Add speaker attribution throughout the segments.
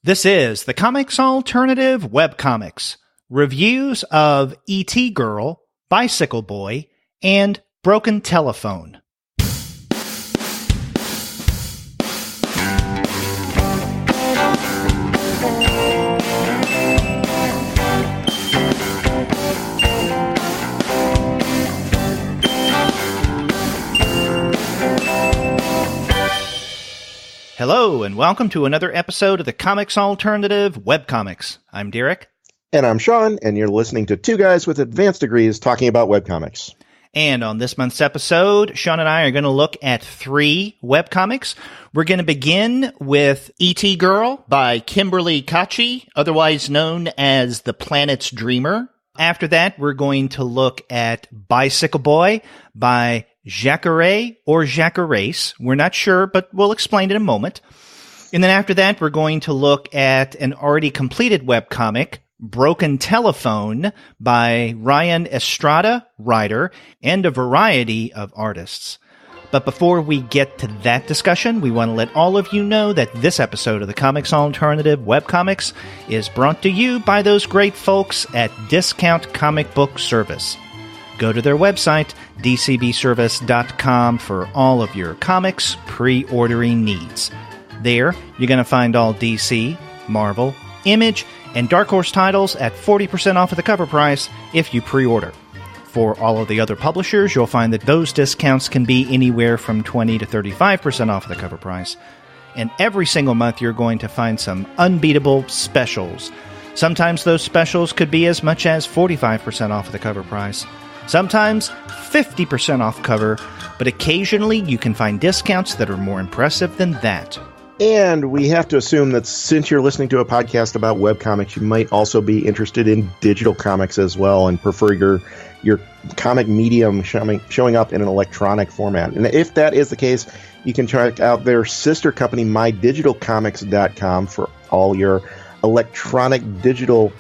Speaker 1: This is the Comics Alternative Webcomics, reviews of E.T. Girl, Bicycle Boy, and Broken Telephone. Hello, and welcome to another episode of the Comics Alternative Webcomics. I'm Derek.
Speaker 2: And I'm Sean, and you're listening to two guys with advanced degrees talking about webcomics.
Speaker 1: And on this month's episode, Sean and I are going to look at three webcomics. We're going to begin with E.T. Girl by Kimberly&nbsp, otherwise known as The Planet's Dreamer. After that, we're going to look at Bicycle Boy by Jackarais or Jackarais. We're not sure, but we'll explain in a moment. And then after that, we're going to look at an already completed webcomic, Broken Telephone by Ryan Estrada, writer, and a variety of artists. But before we get to that discussion, we want to let all of you know that this episode of the Comics Alternative Webcomics is brought to you by those great folks at Discount Comic Book Service. Go to their website, dcbservice.com, for all of your comics pre-ordering needs. There, you're going to find all DC, Marvel, Image, and Dark Horse titles at 40% off of the cover price if you pre-order. For all of the other publishers, you'll find that those discounts can be anywhere from 20 to 35% off of the cover price. And every single month, you're going to find some unbeatable specials. Sometimes those specials could be as much as 45% off of the cover price. Sometimes 50% off cover, but occasionally you can find discounts that are more impressive than that.
Speaker 2: And we have to assume that since you're listening to a podcast about webcomics, you might also be interested in digital comics as well and prefer your comic medium showing up in an electronic format. And if that is the case, you can check out their sister company, mydigitalcomics.com, for all your electronic digital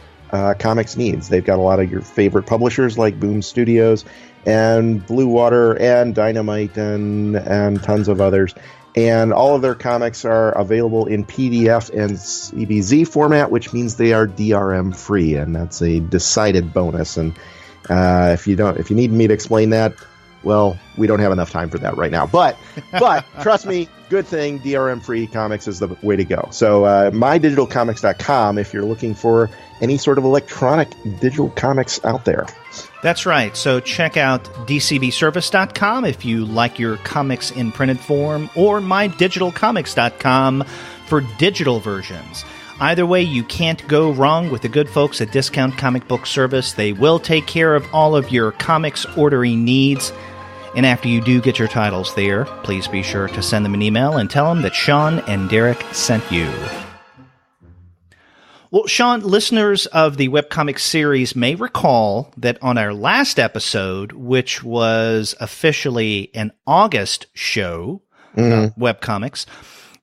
Speaker 2: comics needs. They've got a lot of your favorite publishers like Boom Studios and Blue Water and Dynamite and tons of others. And all of their comics are available in PDF and CBZ format, which means they are DRM free, and that's a decided bonus. And if you need me to explain that, well, we don't have enough time for that right now. But trust me, good thing, DRM free comics is the way to go. So mydigitalcomics.com if you're looking for any sort of electronic digital comics out there.
Speaker 1: That's right. So check out dcbservice.com if you like your comics in printed form, or mydigitalcomics.com for digital versions. Either way, you can't go wrong with the good folks at Discount Comic Book Service. They will take care of all of your comics ordering needs. And after you do get your titles there, please be sure to send them an email and tell them that Sean and Derek sent you. Well, Sean, listeners of the webcomic series may recall that on our last episode, which was officially an August show, webcomics,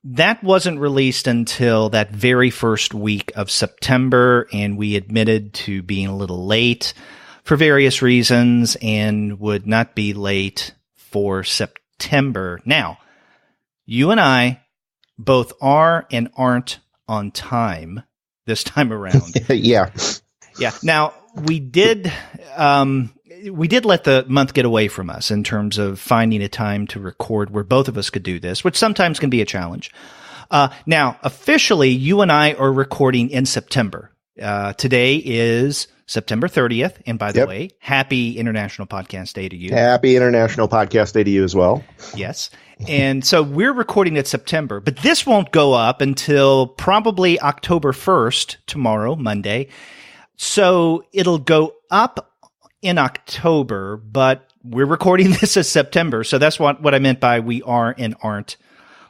Speaker 1: that wasn't released until that very first week of September, and we admitted to being a little late for various reasons and would not be late for September. Now, you and I both are and aren't on time this time around.
Speaker 2: Yeah.
Speaker 1: Now, we did let the month get away from us in terms of finding a time to record where both of us could do this, which sometimes can be a challenge. Now, officially, you and I are recording in September. Today is September 30th. And by the way, happy International Podcast Day to you.
Speaker 2: Happy International Podcast Day to you as well.
Speaker 1: Yes. And so we're recording it September, but this won't go up until probably October 1st, tomorrow, Monday. So it'll go up in October, but we're recording this as September. So that's what I meant by we are and aren't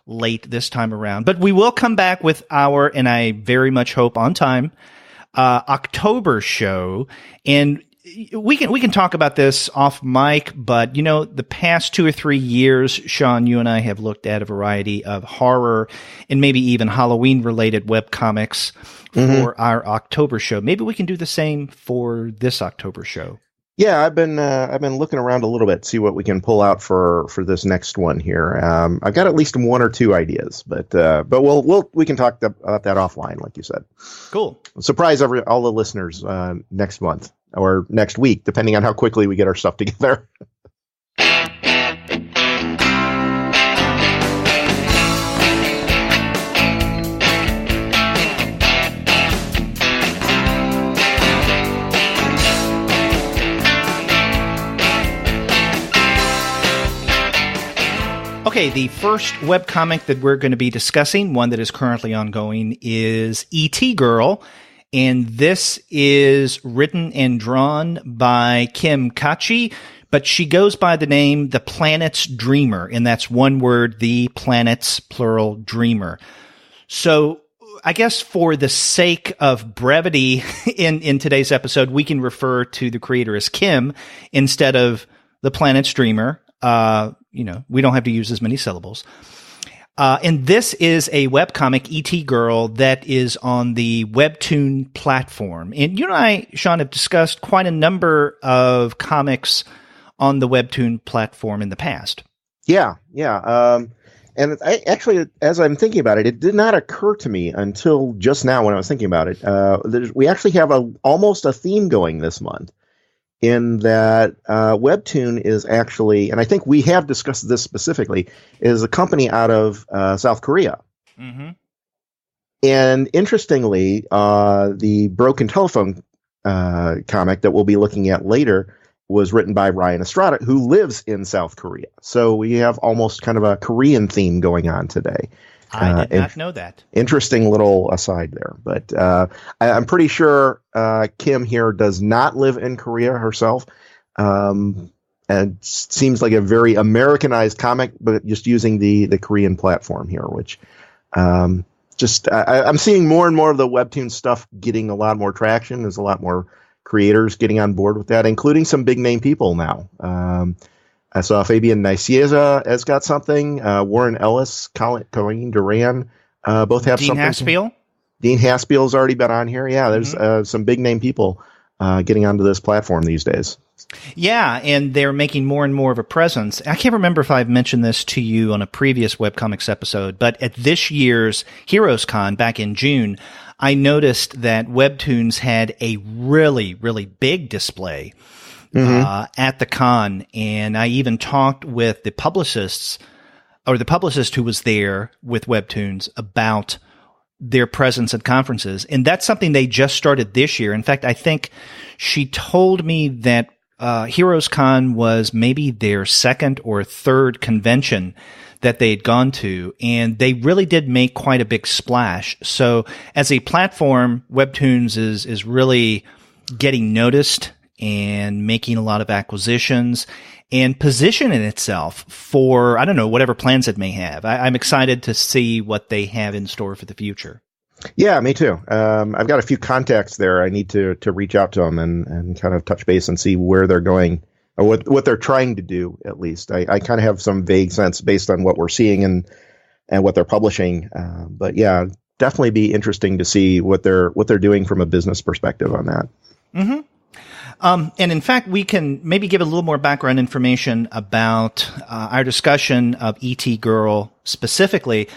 Speaker 1: late this time around. But we will come back with our, and I very much hope on time, October show. And we can talk about this off mic, but the past 2 or 3 years, Sean, you and I have looked at a variety of horror and maybe even Halloween related webcomics for our October show. Maybe we can do the same for this October show.
Speaker 2: Yeah, I've been looking around a little bit, see what we can pull out for this next one here. I've got at least one or two ideas, but we can talk about that offline, like you said.
Speaker 1: Cool.
Speaker 2: Surprise all the listeners next month or next week, depending on how quickly we get our stuff together.
Speaker 1: Okay, the first webcomic that we're going to be discussing, one that is currently ongoing, is E.T. Girl. And this is written and drawn by Kim Kotschi, but she goes by the name The Planet's Dreamer. And that's one word, The Planet's, plural, Dreamer. So I guess for the sake of brevity in today's episode, we can refer to the creator as Kim instead of The Planet's Dreamer. We don't have to use as many syllables. And this is a webcomic, E.T. Girl, that is on the Webtoon platform. And you and I, Sean, have discussed quite a number of comics on the Webtoon platform in the past.
Speaker 2: Yeah. And I actually, as I'm thinking about it, it did not occur to me until just now when I was thinking about it. We actually have almost a theme going this month. In that Webtoon is actually, and I think we have discussed this specifically, is a company out of South Korea. Mm-hmm. And interestingly, the Broken Telephone comic that we'll be looking at later was written by Ryan Estrada, who lives in South Korea. So we have almost kind of a Korean theme going on today.
Speaker 1: I did not know that. Interesting
Speaker 2: little aside there. But I'm pretty sure Kim here does not live in Korea herself. And seems like a very Americanized comic, but just using the Korean platform here, which I'm seeing more and more of the Webtoon stuff getting a lot more traction. There's a lot more creators getting on board with that, including some big name people now. I saw Fabian Nicieza has got something. Warren Ellis, Colleen Duran, both have
Speaker 1: Dean
Speaker 2: something.
Speaker 1: Haspiel?
Speaker 2: Dean Haspiel's already been on here. Yeah, there's some big name people getting onto this platform these days.
Speaker 1: Yeah, and they're making more and more of a presence. I can't remember if I've mentioned this to you on a previous Webcomics episode, but at this year's Heroes Con back in June, I noticed that Webtoons had a really, really big display at the con, and I even talked with the publicist who was there with Webtoons about their presence at conferences. And that's something they just started this year. In fact, I think she told me that Heroes Con was maybe their second or third convention that they had gone to, and they really did make quite a big splash. So as a platform, Webtoons is really getting noticed and making a lot of acquisitions and positioning itself for, I don't know, whatever plans it may have. I'm excited to see what they have in store for the future.
Speaker 2: Yeah, me too. I've got a few contacts there. I need to reach out to them and kind of touch base and see where they're going or what they're trying to do, at least. I kind of have some vague sense based on what we're seeing and what they're publishing. But yeah, definitely be interesting to see what they're doing from a business perspective on that.
Speaker 1: Mm-hmm. And in fact, we can maybe give a little more background information about our discussion of E.T. Girl specifically.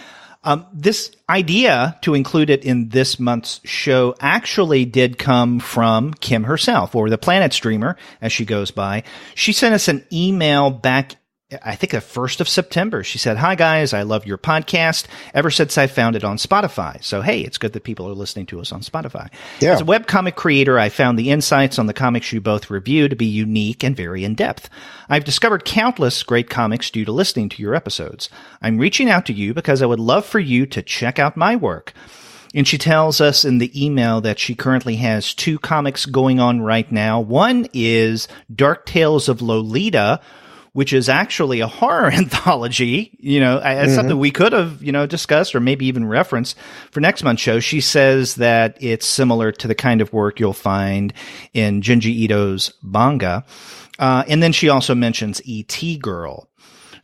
Speaker 1: This idea to include it in this month's show actually did come from Kim herself, or the Planetsdreamer, as she goes by. She sent us an email back, I think the 1st of September. She said, "Hi guys, I love your podcast ever since I found it on Spotify." So, hey, it's good that people are listening to us on Spotify. Yeah. As a webcomic creator, I found the insights on the comics you both review to be unique and very in-depth. I've discovered countless great comics due to listening to your episodes. I'm reaching out to you because I would love for you to check out my work. And she tells us in the email that she currently has 2 comics going on right now. One is Dark Tales of Lolita, which is actually a horror anthology. It's something we could have, discussed or maybe even referenced for next month's show. She says that it's similar to the kind of work you'll find in Junji Ito's manga. And then she also mentions E.T. Girl.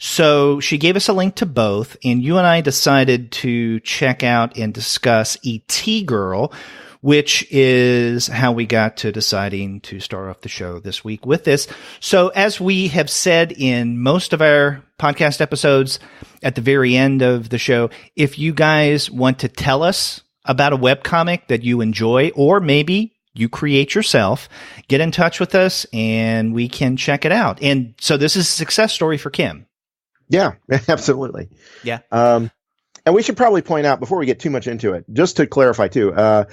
Speaker 1: So she gave us a link to both, and you and I decided to check out and discuss E.T. Girl, which is how we got to deciding to start off the show this week with this. So as we have said in most of our podcast episodes at the very end of the show, if you guys want to tell us about a webcomic that you enjoy, or maybe you create yourself, get in touch with us and we can check it out. And so this is a success story for Kim.
Speaker 2: Yeah, absolutely.
Speaker 1: Yeah.
Speaker 2: And we should probably point out before we get too much into it, just to clarify too, the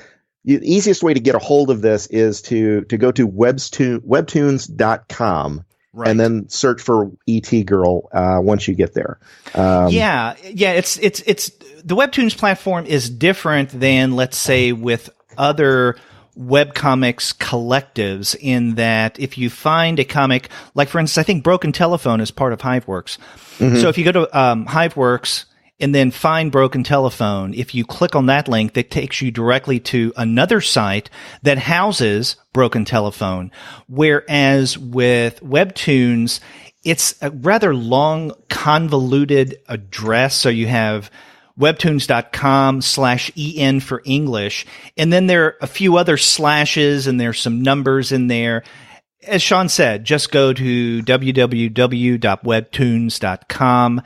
Speaker 2: easiest way to get a hold of this is to go to webtoons.com. Right. And then search for ET Girl once you get there.
Speaker 1: It's the Webtoons platform is different than, let's say, with other webcomics collectives, in that if you find a comic, like for instance, I think Broken Telephone is part of Hiveworks. Mm-hmm. So if you go to Hiveworks and then find Broken Telephone, if you click on that link, that takes you directly to another site that houses Broken Telephone. Whereas with Webtoons, it's a rather long, convoluted address. So you have webtoons.com/en for English. And then there are a few other slashes and there's some numbers in there. As Sean said, just go to www.webtoons.com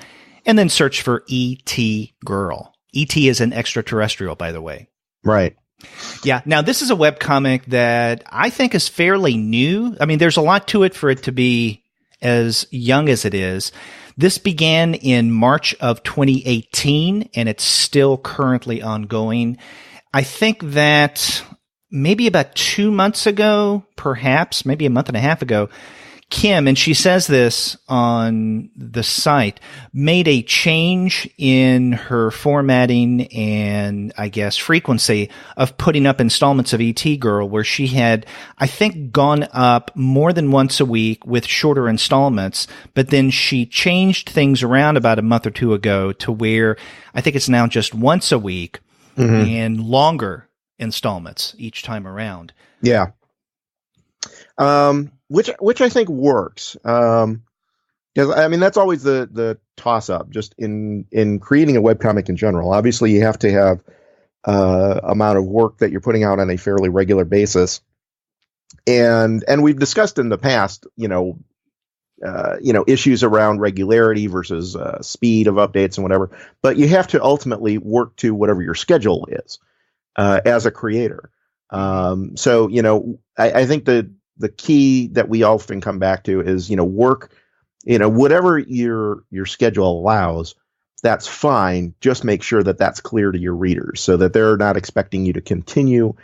Speaker 1: and then search for E.T. Girl. E.T. is an extraterrestrial, by the way.
Speaker 2: Right.
Speaker 1: Yeah. Now, this is a webcomic that I think is fairly new. I mean, there's a lot to it for it to be as young as it is. This began in March of 2018, and it's still currently ongoing. I think that maybe about 2 months ago, perhaps, maybe a month and a half ago, Kim, and she says this on the site, made a change in her formatting and, I guess, frequency of putting up installments of E.T. Girl, where she had, I think, gone up more than once a week with shorter installments, but then she changed things around about a month or two ago to where I think it's now just once a week and longer installments each time around.
Speaker 2: Yeah. Which I think works. Because I mean, that's always the toss up just in creating a webcomic in general. Obviously you have to have amount of work that you're putting out on a fairly regular basis. And we've discussed in the past, issues around regularity versus speed of updates and whatever, but you have to ultimately work to whatever your schedule is as a creator. So, I think the key that we often come back to is, work, whatever your schedule allows, that's fine. Just make sure that that's clear to your readers so that they're not expecting you to continue,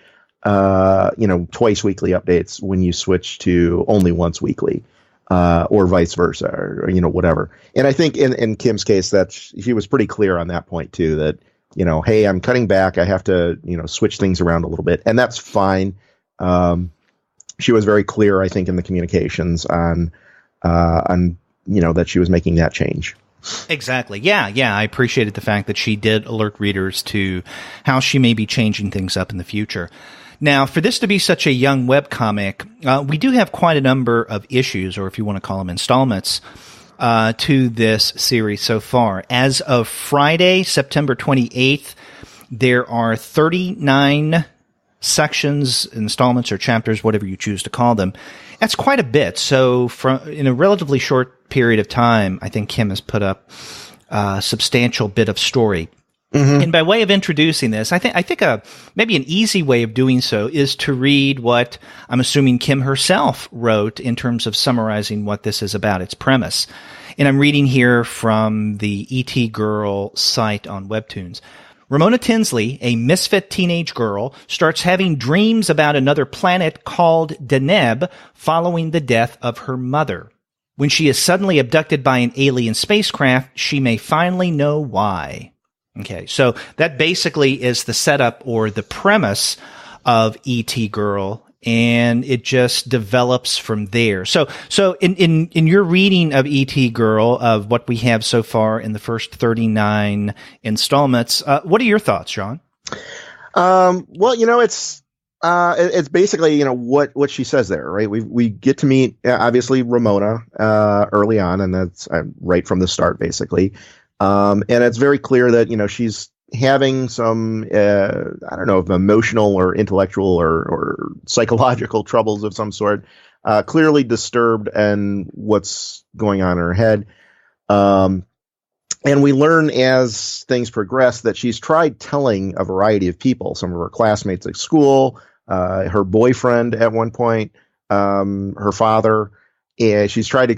Speaker 2: twice weekly updates when you switch to only once weekly, or vice versa, or whatever. And I think in Kim's case, that she was pretty clear on that point too, that, hey, I'm cutting back. I have to, switch things around a little bit, and that's fine. She was very clear, I think, in the communications on that she was making that change.
Speaker 1: Exactly. Yeah. I appreciated the fact that she did alert readers to how she may be changing things up in the future. Now, for this to be such a young webcomic, we do have quite a number of issues, or if you want to call them installments, to this series so far. As of Friday, September 28th, there are 39 sections, installments, or chapters, whatever you choose to call them. That's quite a bit. So in a relatively short period of time, I think Kim has put up a substantial bit of story. Mm-hmm. And by way of introducing this, I think maybe an easy way of doing so is to read what I'm assuming Kim herself wrote in terms of summarizing what this is about, its premise. And I'm reading here from the ET Girl site on Webtoons. Ramona Tinsley, a misfit teenage girl, starts having dreams about another planet called Deneb following the death of her mother. When she is suddenly abducted by an alien spacecraft, she may finally know why. Okay, so that basically is the setup or the premise of E.T. Girl, and it just develops from there. So in your reading of E.T. Girl, of what we have so far in the first 39 installments, what are your thoughts, Sean?
Speaker 2: Well, it's basically, what she says there, right? We get to meet, obviously, Ramona early on, and that's right from the start, basically. And it's very clear that, she's having some, I don't know, if emotional or intellectual or psychological troubles of some sort, clearly disturbed and what's going on in her head. And we learn as things progress that she's tried telling a variety of people, some of her classmates at school, her boyfriend at one point, her father. And she's tried,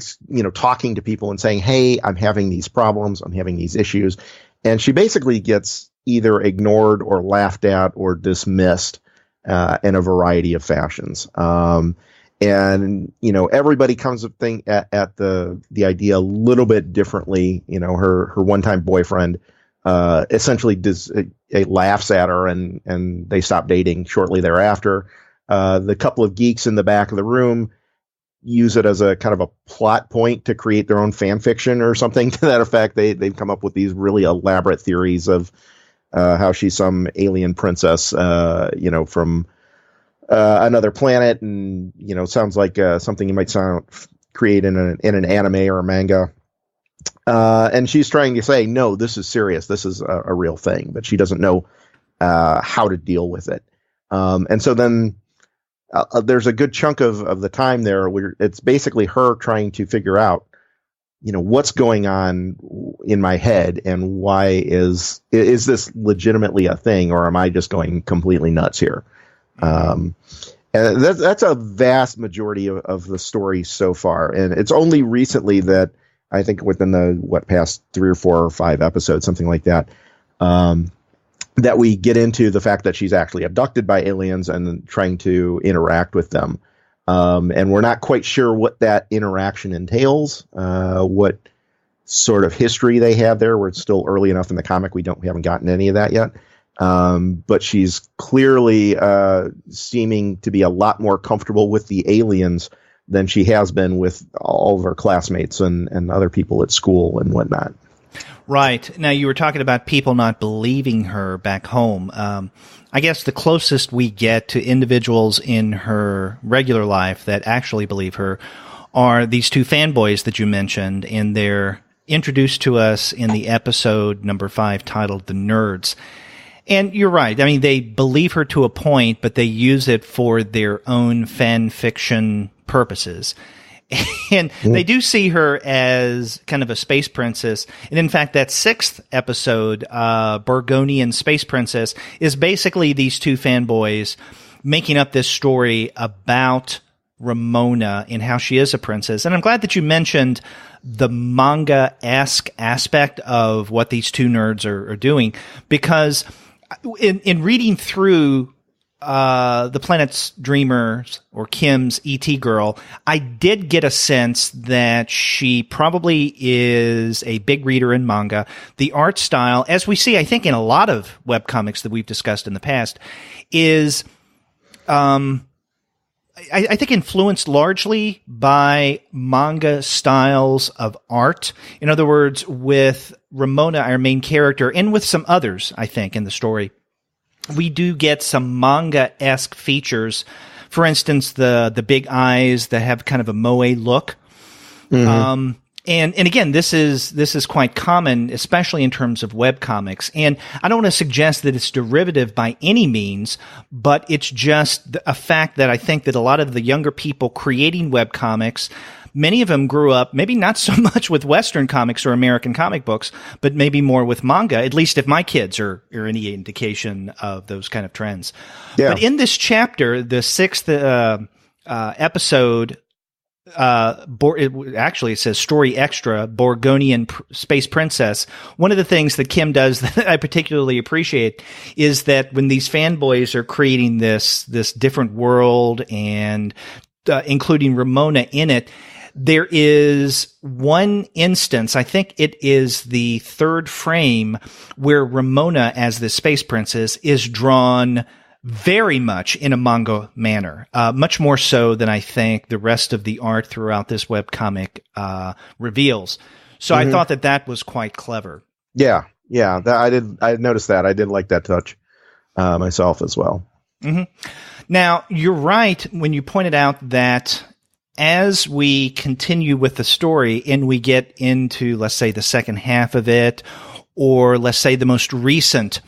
Speaker 2: talking to people and saying, hey, I'm having these problems. I'm having these issues. And she basically gets either ignored or laughed at or dismissed in a variety of fashions. And, everybody comes up at the idea a little bit differently. Her one-time boyfriend essentially laughs at her and they stop dating shortly thereafter. The couple of geeks in the back of the room use it as a kind of a plot point to create their own fan fiction or something to that effect. They've come up with these really elaborate theories of how she's some alien princess, from another planet, and sounds like something you might create in an anime or a manga. And she's trying to say, no, this is serious. This is a real thing, but she doesn't know how to deal with it. And so then there's a good chunk of the time there where it's basically her trying to figure out, what's going on in my head and why is this legitimately a thing, or am I just going completely nuts here? And that's a vast majority of the story so far. And it's only recently that I think within the past 3 or 4 or 5 episodes, something like that, that we get into the fact that she's actually abducted by aliens and trying to interact with them. And we're not quite sure what that interaction entails, what sort of history they have there. We're still early enough in the comic. We haven't gotten any of that yet. But she's clearly seeming to be a lot more comfortable with the aliens than she has been with all of her classmates and other people at school and whatnot.
Speaker 1: Right. Now, you were talking about people not believing her back home. I guess the closest we get to individuals in her regular life that actually believe her are these 2 fanboys that you mentioned, and they're introduced to us in the episode number 5 titled The Nerds. And you're right. I mean, they believe her to a point, but they use it for their own fan fiction purposes. And they do see her as kind of a space princess. And in fact, that 6th episode, Borgonian Space Princess, is basically these 2 fanboys making up this story about Ramona and how she is a princess. And I'm glad that you mentioned the manga-esque aspect of what these 2 nerds are doing, because in reading through the Planet's Dreamers or Kim's E.T. Girl, I did get a sense that she probably is a big reader in manga. The art style, as we see, I think, in a lot of webcomics that we've discussed in the past, is, I think, influenced largely by manga styles of art. In other words, with Ramona, our main character, and with some others, I think, in the story, we do get some manga-esque features. For instance, the big eyes that have kind of a moe look. Mm-hmm. And again, this is quite common, especially in terms of webcomics. And I don't want to suggest that it's derivative by any means, but it's just a fact that I think that a lot of the younger people creating webcomics, many of them grew up, maybe not so much with Western comics or American comic books, but maybe more with manga, at least if my kids are any indication of those kind of trends. Yeah. But in this chapter, the 6th episode, actually it says Story Extra, Borgonian Space Princess. One of the things that Kim does that I particularly appreciate is that when these fanboys are creating this different world and including Ramona in it, there is one instance, I think it is the 3rd frame, where Ramona as the space princess is drawn very much in a manga manner, much more so than I think the rest of the art throughout this webcomic reveals. So I thought that was quite clever.
Speaker 2: Yeah, I noticed that. I did like that touch myself as well.
Speaker 1: Mm-hmm. Now, you're right when you pointed out that as we continue with the story and we get into, let's say, the second half of it, or let's say the most recent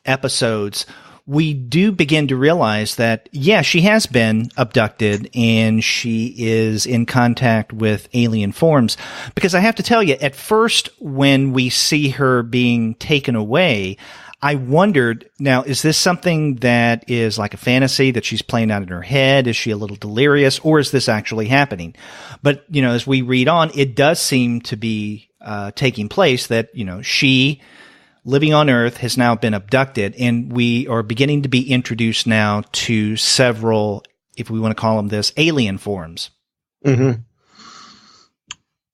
Speaker 1: episodes, we do begin to realize that, yeah, she has been abducted and she is in contact with alien forms. Because I have to tell you, at first, when we see her being taken away, I wondered, now, is this something that is like a fantasy that she's playing out in her head? Is she a little delirious, or is this actually happening? But, as we read on, it does seem to be taking place that, she, living on Earth, has now been abducted, and we are beginning to be introduced now to several, if we want to call them this, alien forms.
Speaker 2: Mm-hmm.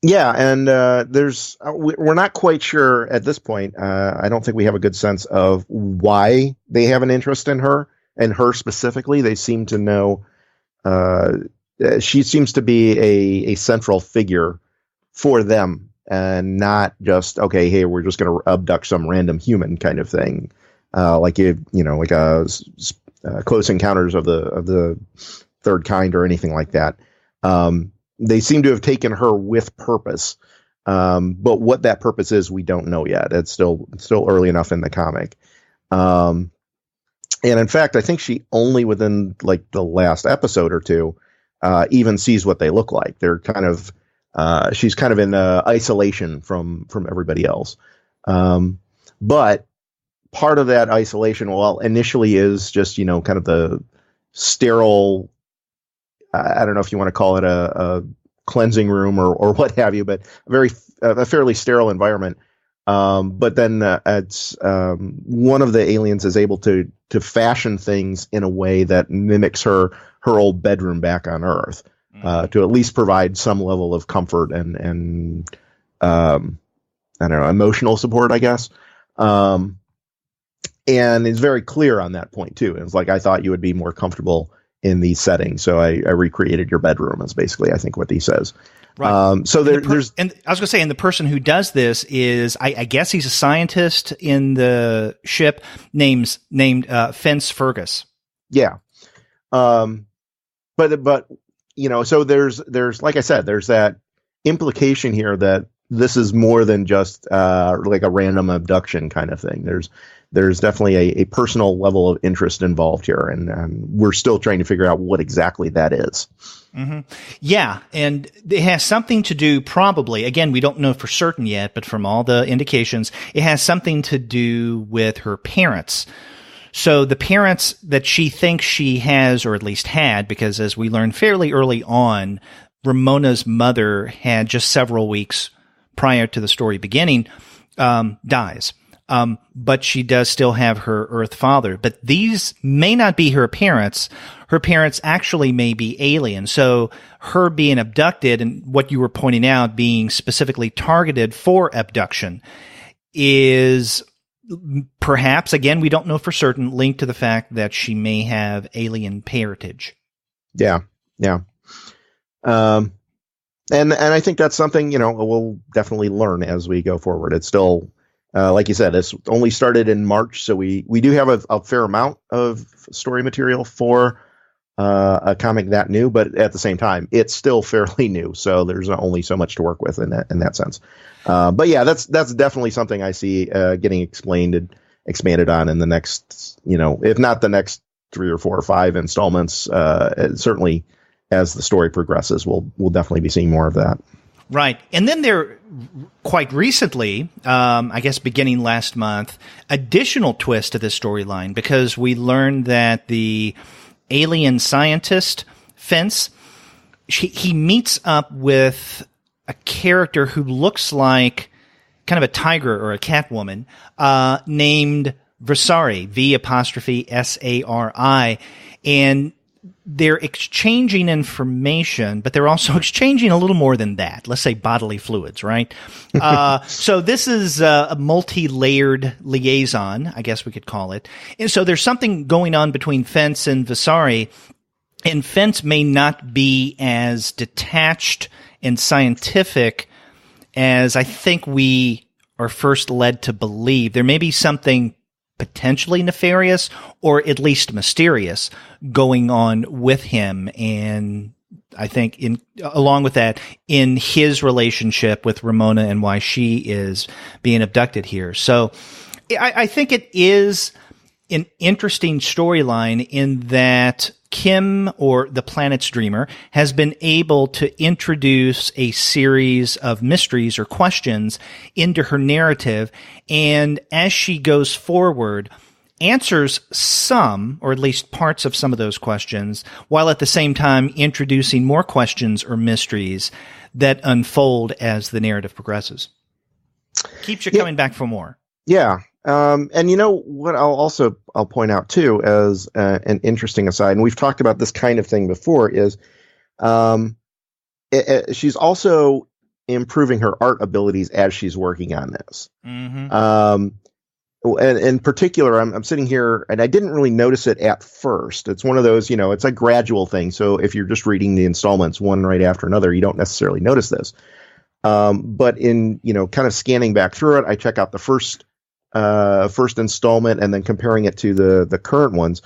Speaker 2: Yeah, and we're not quite sure at this point. I don't think we have a good sense of why they have an interest in her, and her specifically. They seem to know she seems to be a central figure for them, and not just, okay, hey, we're just going to abduct some random human kind of thing, like Close Encounters of the Third Kind or anything like that. They seem to have taken her with purpose, but what that purpose is, we don't know yet. It's still early enough in the comic, and in fact, I think she only within like the last episode or two even sees what they look like. They're kind of she's kind of in isolation from everybody else, but part of that isolation, well, initially is just kind of the sterile. I don't know if you want to call it a cleansing room or what have you, but a fairly sterile environment. But then it's one of the aliens is able to fashion things in a way that mimics her old bedroom back on Earth, to at least provide some level of comfort and I don't know, emotional support, I guess. And it's very clear on that point too. It's like, I thought you would be more comfortable in these settings, so I recreated your bedroom, is basically, I think, what he says.
Speaker 1: Right.
Speaker 2: So there's,
Speaker 1: and I was going to say, and the person who does this is, I guess he's a scientist in the ship named Fence Fergus.
Speaker 2: Yeah. But so there's like I said, there's that implication here that this is more than just like a random abduction kind of thing. There's definitely a personal level of interest involved here, and we're still trying to figure out what exactly that is.
Speaker 1: Mm-hmm. Yeah, and it has something to do, probably, again, we don't know for certain yet, but from all the indications, it has something to do with her parents. So the parents that she thinks she has, or at least had, because as we learned fairly early on, Ramona's mother had just several weeks prior to the story beginning, dies. But she does still have her Earth father. But these may not be her parents. Her parents actually may be alien. So her being abducted, and what you were pointing out, being specifically targeted for abduction, is perhaps, again, we don't know for certain, linked to the fact that she may have alien parentage.
Speaker 2: Yeah. And I think that's something, we'll definitely learn as we go forward. It's still, like you said, it's only started in March, so we do have a fair amount of story material for a comic that new, but at the same time, it's still fairly new, so there's only so much to work with in that sense. But yeah, that's definitely something I see getting expanded on in the next, if not the next 3 or 4 or 5 installments, certainly as the story progresses, we'll definitely be seeing more of that.
Speaker 1: Right. And then there, quite recently, I guess beginning last month, additional twist to this storyline, because we learned that the alien scientist, Fence, he meets up with a character who looks like kind of a tiger or a cat woman, named Versari, V''Sari. And they're exchanging information, but they're also exchanging a little more than that. Let's say bodily fluids, right? So this is a multi-layered liaison, I guess we could call it. And so there's something going on between Fence and Versari, and Fence may not be as detached and scientific as I think we are first led to believe. There may be something potentially nefarious or at least mysterious going on with him and I think along with that, in his relationship with Ramona and why she is being abducted here. So I think it is an interesting storyline in that Kim, or the planet's dreamer, has been able to introduce a series of mysteries or questions into her narrative. And as she goes forward, answers some, or at least parts of some of those questions, while at the same time introducing more questions or mysteries that unfold as the narrative progresses. Keeps you coming back for more.
Speaker 2: Yeah. And you know what I'll point out too as an interesting aside, and we've talked about this kind of thing before, is she's also improving her art abilities as she's working on this.
Speaker 1: Mm-hmm.
Speaker 2: And in particular, I'm sitting here and I didn't really notice it at first. It's one of those, it's a gradual thing. So if you're just reading the installments one right after another, you don't necessarily notice this. But in, kind of scanning back through it, I check out the first installment and then comparing it to the current ones.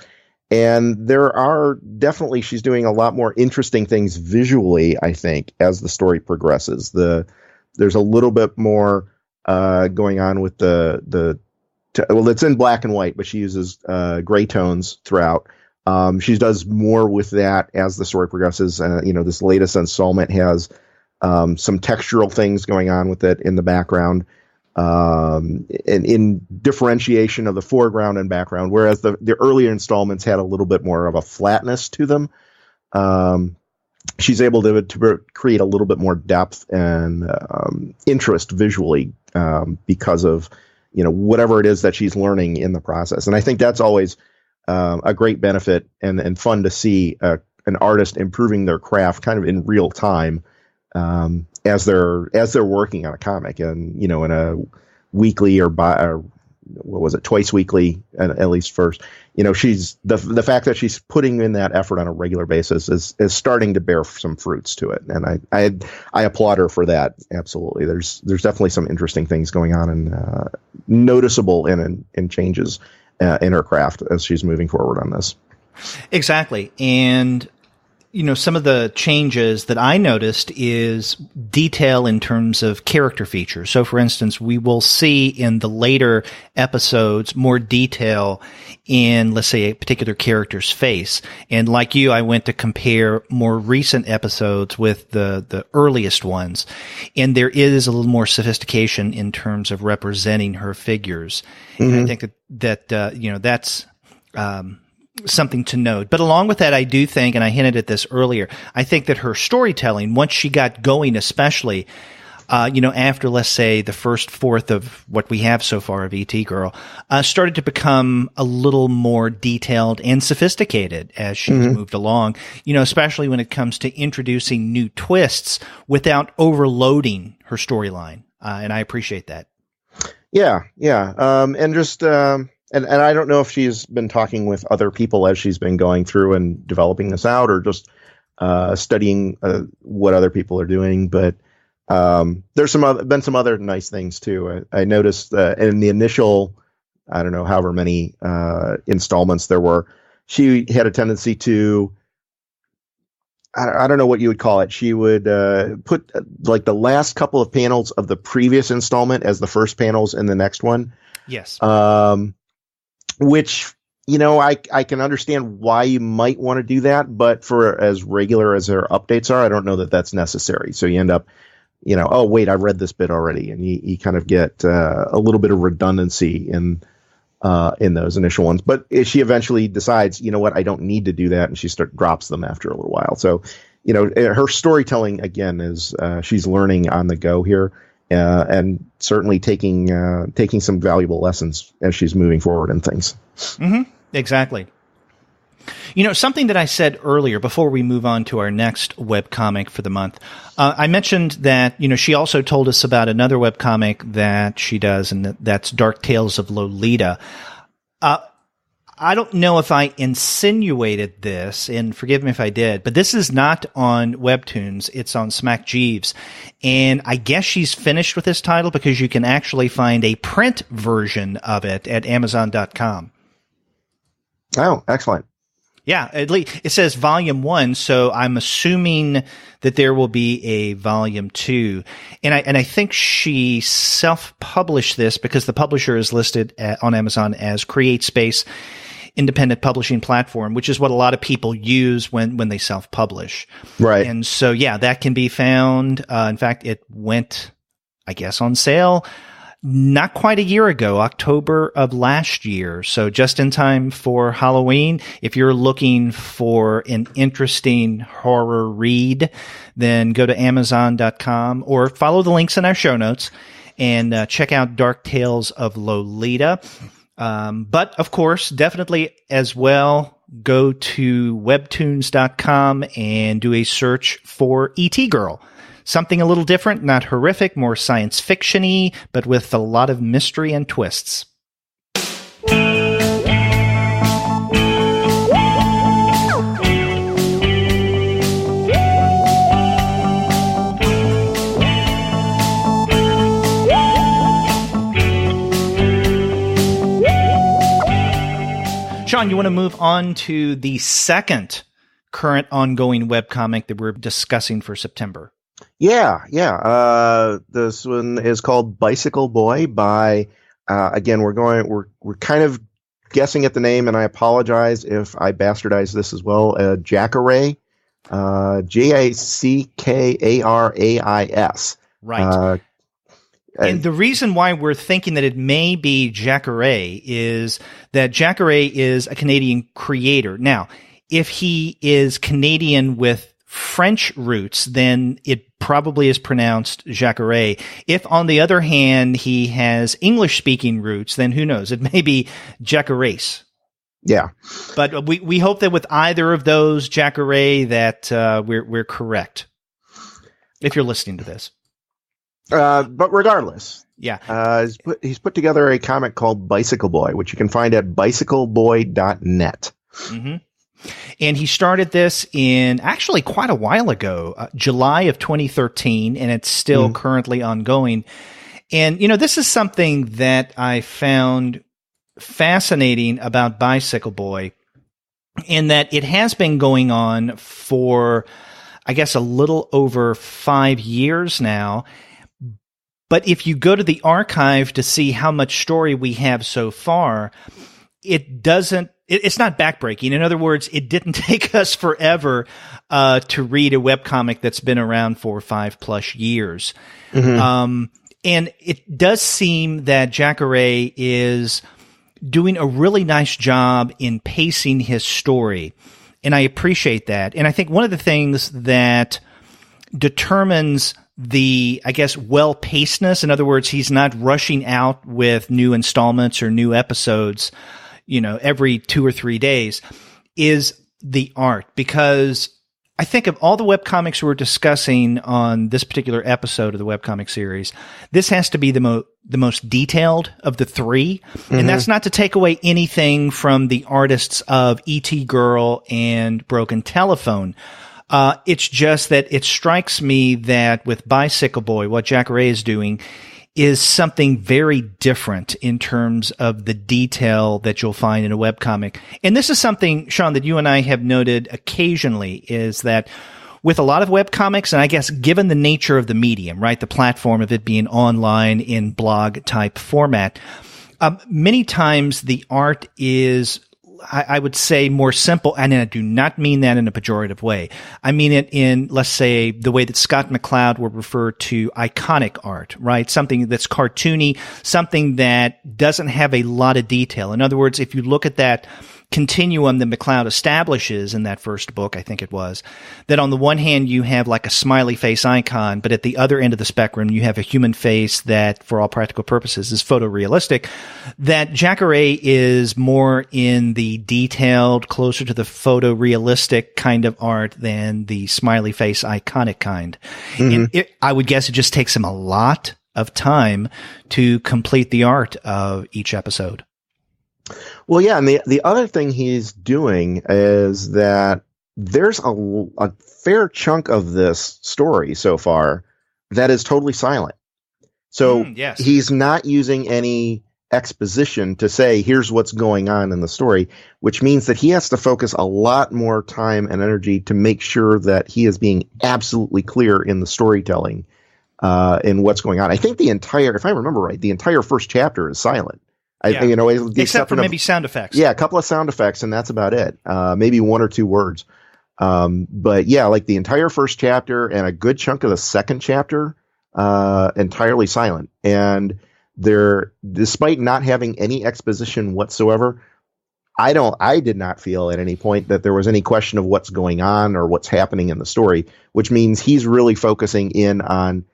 Speaker 2: And there are definitely, she's doing a lot more interesting things visually, I think, as the story progresses. There's a little bit more going on with well, it's in black and white, but she uses gray tones throughout. She does more with that as the story progresses. This latest installment has some textural things going on with it in the background. And in differentiation of the foreground and background, whereas the earlier installments had a little bit more of a flatness to them. She's able to create a little bit more depth and interest visually because of whatever it is that she's learning in the process. And I think that's always a great benefit and fun to see an artist improving their craft kind of in real time. As they're working on a comic, and in a weekly or twice weekly, at least first, she's the fact that she's putting in that effort on a regular basis is starting to bear some fruits to it, and I applaud her for that. Absolutely, there's definitely some interesting things going on and noticeable in changes in her craft as she's moving forward on this.
Speaker 1: Exactly, and some of the changes that I noticed is detail in terms of character features. So, for instance, we will see in the later episodes more detail in, let's say, a particular character's face. And like you, I went to compare more recent episodes with the earliest ones. And there is a little more sophistication in terms of representing her figures. Mm-hmm. And I think that's something to note. But along with that, I do think, and I hinted at this earlier, I think that her storytelling, once she got going, especially, after, let's say, the first fourth of what we have so far of E.T. Girl, started to become a little more detailed and sophisticated as she moved along, especially when it comes to introducing new twists without overloading her storyline. And I appreciate that.
Speaker 2: Yeah. And just, And I don't know if she's been talking with other people as she's been going through and developing this out, or just studying what other people are doing. But there's been some other nice things too. I noticed in the initial, I don't know, however many installments there were, she had a tendency to, I don't know what you would call it. She would put like the last couple of panels of the previous installment as the first panels in the next one.
Speaker 1: Yes.
Speaker 2: Which, I can understand why you might want to do that, but for as regular as their updates are, I don't know that that's necessary. So you end up, oh, wait, I read this bit already. And you kind of get a little bit of redundancy in those initial ones. But she eventually decides, you know what, I don't need to do that. And she drops them after a little while. So, her storytelling, again, is she's learning on the go here. And certainly taking some valuable lessons as she's moving forward and things.
Speaker 1: Mm-hmm. Exactly. Something that I said earlier before we move on to our next webcomic for the month, I mentioned that, she also told us about another webcomic that she does, and that's Dark Tales of Lolita. I don't know if I insinuated this, and forgive me if I did, but this is not on Webtoons. It's on Smack Jeeves. And I guess she's finished with this title because you can actually find a print version of it at Amazon.com.
Speaker 2: Oh, excellent.
Speaker 1: Yeah, at least it says volume 1, so I'm assuming that there will be a volume 2. And I think she self-published this because the publisher is listed on Amazon as CreateSpace independent publishing platform, which is what a lot of people use when they self-publish.
Speaker 2: Right.
Speaker 1: And so, yeah, that can be found. In fact, it went, I guess, on sale not quite a year ago, October of last year. So just in time for Halloween. If you're looking for an interesting horror read, then go to Amazon.com or follow the links in our show notes and check out Dark Tales of Lolita. But of course, definitely as well, go to webtoons.com and do a search for E.T. Girl. Something a little different, not horrific, more science fiction-y, but with a lot of mystery and twists. Sean, you want to move on to the second current ongoing webcomic that we're discussing for September?
Speaker 2: Yeah. This one is called Bicycle Boy by, again, we're kind of guessing at the name, and I apologize if I bastardize this as well. Jackarais, Jackarais.
Speaker 1: Right. And the reason why we're thinking that it may be Jackarais is that Jackarais is a Canadian creator. Now, if he is Canadian with French roots, then it probably is pronounced Jackarais. If, on the other hand, he has English-speaking roots, then who knows? It may be Jackarais.
Speaker 2: Yeah.
Speaker 1: But we hope that with either of those, Jackarais, that we're correct. If you're listening to this.
Speaker 2: But regardless,
Speaker 1: yeah,
Speaker 2: he's put together a comic called Bicycle Boy, which you can find at bicycleboy.net.
Speaker 1: Mm-hmm. And he started this in actually quite a while ago, July of 2013, and it's still currently ongoing. And, you know, this is something that I found fascinating about Bicycle Boy, in that it has been going on for, I guess, a little over 5 years now. But if you go to the archive to see how much story we have so far, it's not backbreaking. In other words, it didn't take us forever to read a webcomic that's been around for 5+ years. Mm-hmm. And it does seem that Jackarais is doing a really nice job in pacing his story. And I appreciate that. And I think one of the things that determines the, I guess, well-pacedness, in other words, he's not rushing out with new installments or new episodes, you know, every 2 or 3 days, is the art. Because I think of all the webcomics we're discussing on this particular episode of the webcomic series, this has to be the most detailed of the three. Mm-hmm. And that's not to take away anything from the artists of E.T. Girl and Broken Telephone. It's just that it strikes me that with Bicycle Boy, what Jackarais is doing is something very different in terms of the detail that you'll find in a webcomic. And this is something, Sean, that you and I have noted occasionally, is that with a lot of webcomics, and I guess given the nature of the medium, right, the platform of it being online in blog type format, many times the art is, I would say, more simple, and I do not mean that in a pejorative way. I mean it in, let's say, the way that Scott McCloud would refer to iconic art, right? Something that's cartoony, something that doesn't have a lot of detail. In other words, if you look at that continuum that McCloud establishes in that first book, I think it was, that on the one hand you have like a smiley face icon, but at the other end of the spectrum you have a human face that, for all practical purposes, is photorealistic. That Jackarais is more in the detailed, closer to the photorealistic kind of art than the smiley face iconic kind. Mm-hmm. And I would guess it just takes him a lot of time to complete the art of each episode.
Speaker 2: Well, yeah, and the other thing he's doing is that there's a fair chunk of this story so far that is totally silent. So
Speaker 1: yes.
Speaker 2: He's not using any exposition to say, here's what's going on in the story, which means that he has to focus a lot more time and energy to make sure that he is being absolutely clear in the storytelling in what's going on. I think if I remember right, the entire first chapter is silent.
Speaker 1: Except for maybe sound effects.
Speaker 2: Yeah, a couple of sound effects, and that's about it. Maybe one or two words. But yeah, like the entire first chapter and a good chunk of the second chapter, entirely silent. And despite not having any exposition whatsoever, I did not feel at any point that there was any question of what's going on or what's happening in the story, which means he's really focusing in on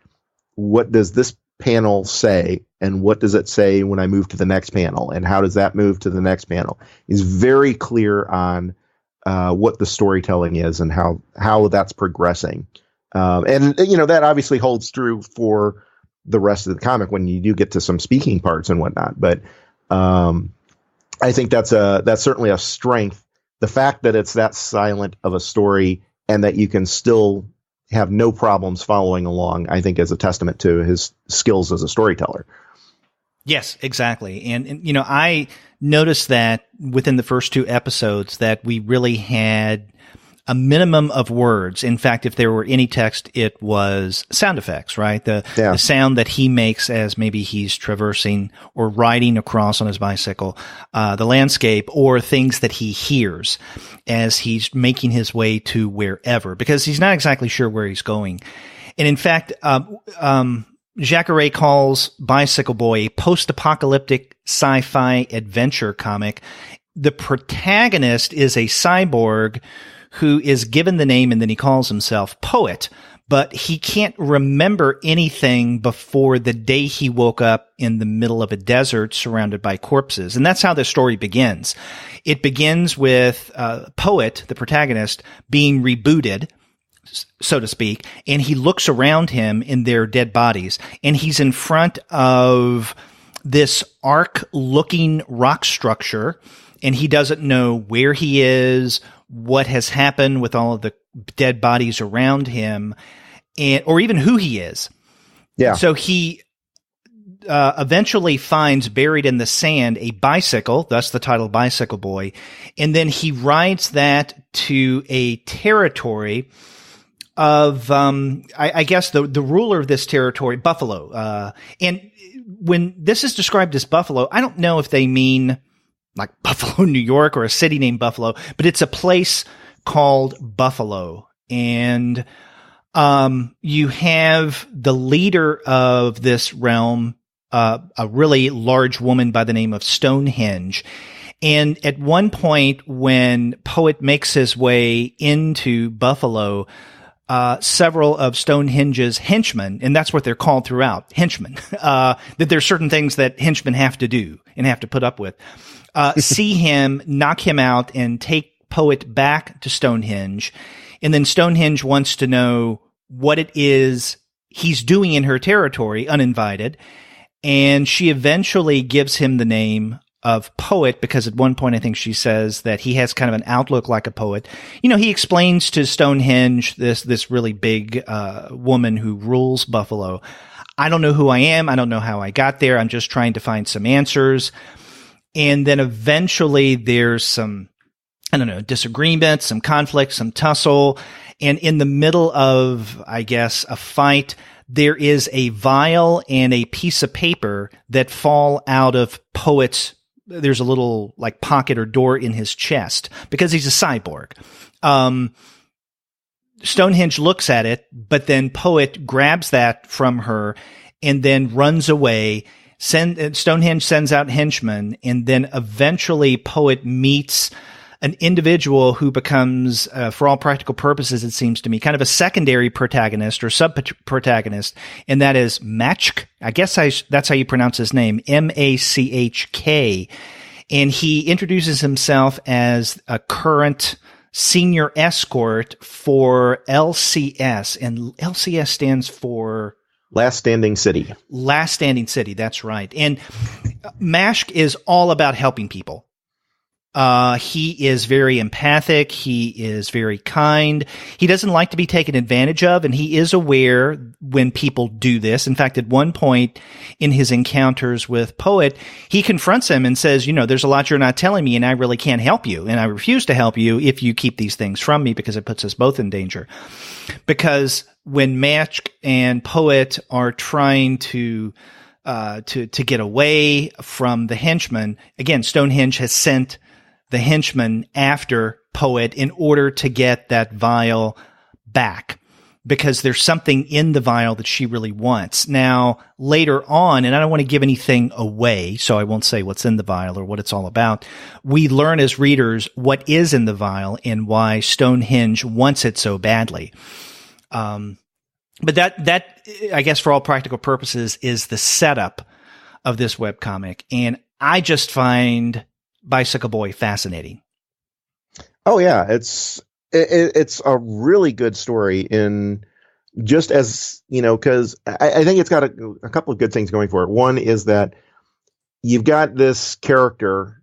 Speaker 2: what does this panel say and what does it say when I move to the next panel and how does that move to the next panel. He's very clear on what the storytelling is and how that's progressing. And that obviously holds true for the rest of the comic when you do get to some speaking parts and whatnot. But I think that's certainly a strength. The fact that it's that silent of a story and that you can still have no problems following along, I think is a testament to his skills as a storyteller.
Speaker 1: Yes, exactly. And I noticed that within the first two episodes that we really had a minimum of words. In fact, if there were any text, it was sound effects, right? The sound that he makes as maybe he's traversing or riding across on his bicycle, the landscape, or things that he hears as he's making his way to wherever, because he's not exactly sure where he's going. And in fact, Jackarais calls Bicycle Boy a post-apocalyptic sci-fi adventure comic. The protagonist is a cyborg who is given the name, and then he calls himself Poet, but he can't remember anything before the day he woke up in the middle of a desert surrounded by corpses. And that's how the story begins. It begins with Poet, the protagonist, being rebooted, so to speak, and he looks around him in their dead bodies, and he's in front of this arc-looking rock structure, and he doesn't know where he is, what has happened with all of the dead bodies around him, or even who he is. Yeah. So he eventually finds buried in the sand a bicycle, thus the title Bicycle Boy, and then he rides that to a territory of, I guess the ruler of this territory, Buffalo. And when this is described as Buffalo, I don't know if they mean like Buffalo, New York, or a city named Buffalo, but it's a place called Buffalo. And you have the leader of this realm, a really large woman by the name of Stonehenge. And at one point when Poet makes his way into Buffalo, several of Stonehenge's henchmen, and that's what they're called throughout, henchmen, that there's certain things that henchmen have to do and have to put up with, see him, knock him out, and take Poet back to Stonehenge. And then Stonehenge wants to know what it is he's doing in her territory, uninvited. And she eventually gives him the name of Poet, because at one point I think she says that he has kind of an outlook like a poet. He explains to Stonehenge, this really big woman who rules Buffalo, I don't know who I am. I don't know how I got there. I'm just trying to find some answers. And then eventually there's some, disagreement, some conflict, some tussle. And in the middle of, I guess, a fight, there is a vial and a piece of paper that fall out of Poet's. There's a little like pocket or door in his chest because he's a cyborg. Stonehenge looks at it, but then Poet grabs that from her and then runs away. Stonehenge sends out henchmen, and then eventually Poet meets an individual who becomes, for all practical purposes, it seems to me, kind of a secondary protagonist or sub-protagonist, and that is Machk. I guess that's how you pronounce his name, Machk. And he introduces himself as a current senior escort for LCS, and LCS stands for
Speaker 2: Last Standing City.
Speaker 1: Last Standing City, that's right. And Machk is all about helping people. He is very empathic. He is very kind. He doesn't like to be taken advantage of, and he is aware when people do this. In fact, at one point in his encounters with Poet, he confronts him and says, there's a lot you're not telling me, and I really can't help you, and I refuse to help you if you keep these things from me because it puts us both in danger. Because when Match and Poet are trying to get away from the henchmen, again, Stonehenge has sent the henchman after Poet in order to get that vial back because there's something in the vial that she really wants. Now, later on, and I don't want to give anything away, so I won't say what's in the vial or what it's all about, we learn as readers what is in the vial and why Stonehenge wants it so badly. But that, I guess for all practical purposes, is the setup of this webcomic. And I just find Bicycle Boy fascinating.
Speaker 2: Oh yeah, it's a really good story in just as, because I think it's got a couple of good things going for it. One is that you've got this character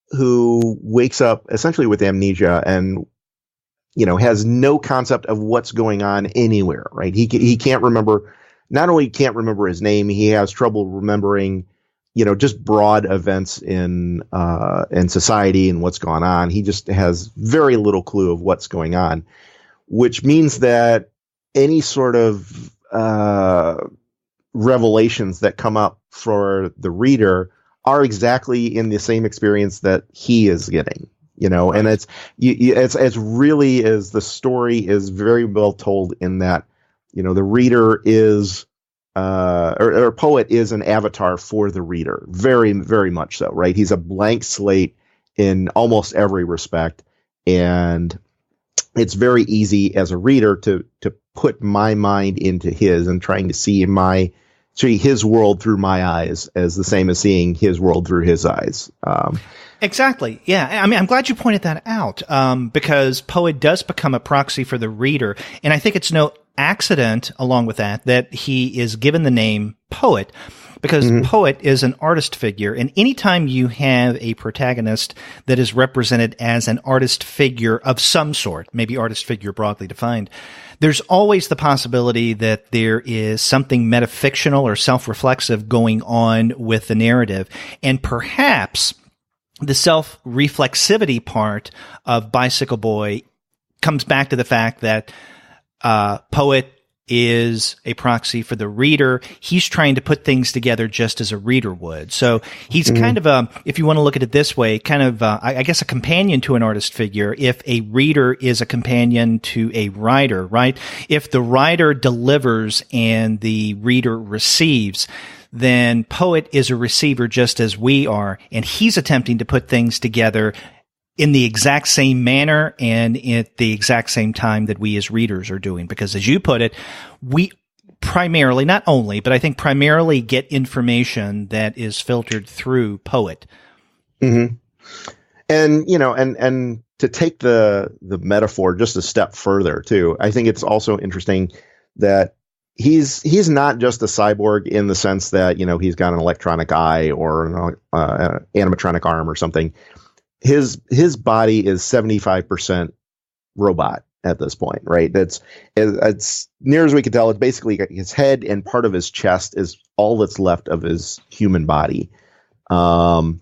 Speaker 2: who wakes up essentially with amnesia and has no concept of what's going on anywhere, right? He can't remember, not only can't remember his name, he has trouble remembering just broad events in society and what's gone on. He just has very little clue of what's going on, which means that any sort of revelations that come up for the reader are exactly in the same experience that he is getting, and it's really is the story is very well told in that, the reader is, or Poet is an avatar for the reader. Very, very much so, right? He's a blank slate in almost every respect. And it's very easy as a reader to put my mind into his and trying to see his world through my eyes as the same as seeing his world through his eyes.
Speaker 1: Exactly. Yeah. I mean, I'm glad you pointed that out, because Poet does become a proxy for the reader. And I think it's no accident, along with that he is given the name Poet, because Poet is an artist figure. And anytime you have a protagonist that is represented as an artist figure of some sort, maybe artist figure broadly defined, there's always the possibility that there is something metafictional or self-reflexive going on with the narrative. And perhaps the self-reflexivity part of Bicycle Boy comes back to the fact that Poet is a proxy for the reader. He's trying to put things together just as a reader would. So he's kind of if you want to look at it this way, kind of, I guess, a companion to an artist figure if a reader is a companion to a writer, right? If the writer delivers and the reader receives, then Poet is a receiver just as we are, and he's attempting to put things together in the exact same manner and at the exact same time that we as readers are doing. Because as you put it, we primarily, not only, but I think primarily get information that is filtered through Poet.
Speaker 2: Mm-hmm. And, and to take the metaphor just a step further too, I think it's also interesting that he's not just a cyborg in the sense that, he's got an electronic eye or an animatronic arm or something. His body is 75% robot at this point, right? It's near as we can tell, it's basically his head and part of his chest is all that's left of his human body. I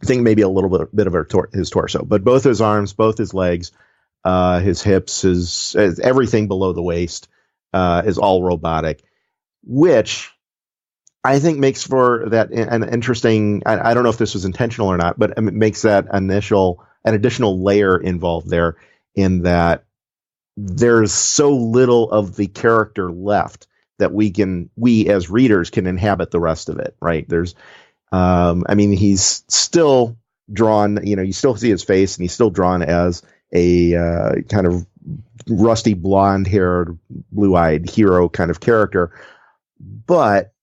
Speaker 2: think maybe a little bit of his torso, but both his arms, both his legs, his hips, his everything below the waist is all robotic, which I think makes for that an interesting. I don't know if this was intentional or not, but it makes that an additional layer involved there, in that there's so little of the character left that we as readers can inhabit the rest of it. Right? There's, he's still drawn. You still see his face, and he's still drawn as a kind of rusty blonde-haired, blue-eyed hero kind of character, but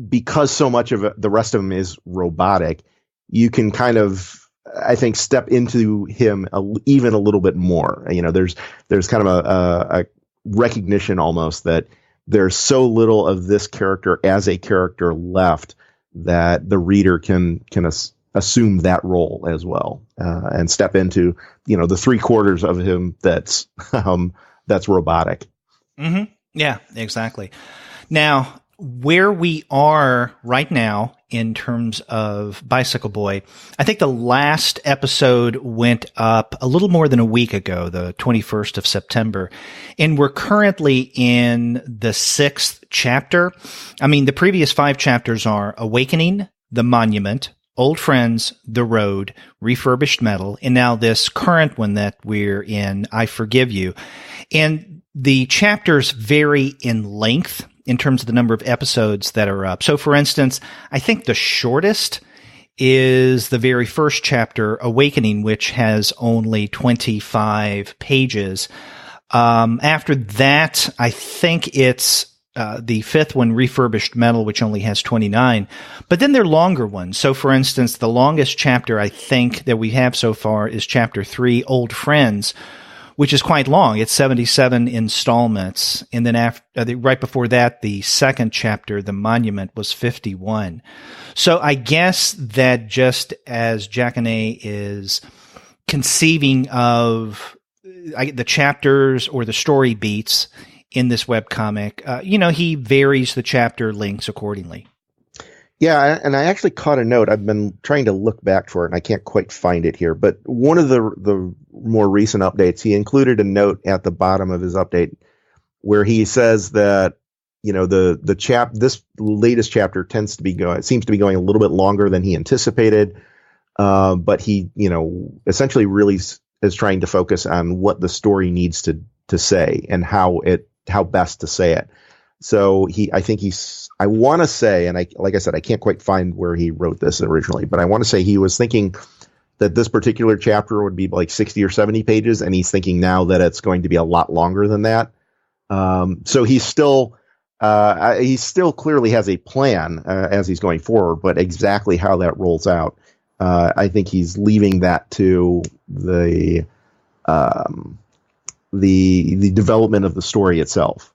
Speaker 2: because so much of the rest of him is robotic, you can kind of, I think, step into him even a little bit more. There's kind of a recognition almost that there's so little of this character as a character left that the reader can assume that role as well, and step into, the 3/4 of him that's robotic.
Speaker 1: Mm-hmm. Yeah, exactly. Now, where we are right now in terms of Bicycle Boy, I think the last episode went up a little more than a week ago, the 21st of September, and we're currently in the 6th chapter. I mean, the previous 5 chapters are Awakening, The Monument, Old Friends, The Road, Refurbished Metal, and now this current one that we're in, I Forgive You. And the chapters vary in length in terms of the number of episodes that are up. So, for instance, I think the shortest is the very first chapter, Awakening, which has only 25 pages. After that, I think it's the 5th one, Refurbished Metal, which only has 29. But then they're longer ones. So, for instance, the longest chapter I think that we have so far is chapter 3, Old Friends, which is quite long. It's 77 installments. And then right before that, the second chapter, The Monument, was 51. So I guess that just as Jackarais is conceiving of the chapters or the story beats in this webcomic, he varies the chapter lengths accordingly.
Speaker 2: Yeah, and I actually caught a note. I've been trying to look back for it, and I can't quite find it here. But one of the more recent updates, he included a note at the bottom of his update where he says that this latest chapter seems to be going a little bit longer than he anticipated. But he essentially really is trying to focus on what the story needs to say and how best to say it. So I want to say, and like I said, I can't quite find where he wrote this originally, but I want to say he was thinking that this particular chapter would be like 60 or 70 pages, and he's thinking now that it's going to be a lot longer than that. So he still clearly has a plan as he's going forward, but exactly how that rolls out, I think he's leaving that to the development of the story itself.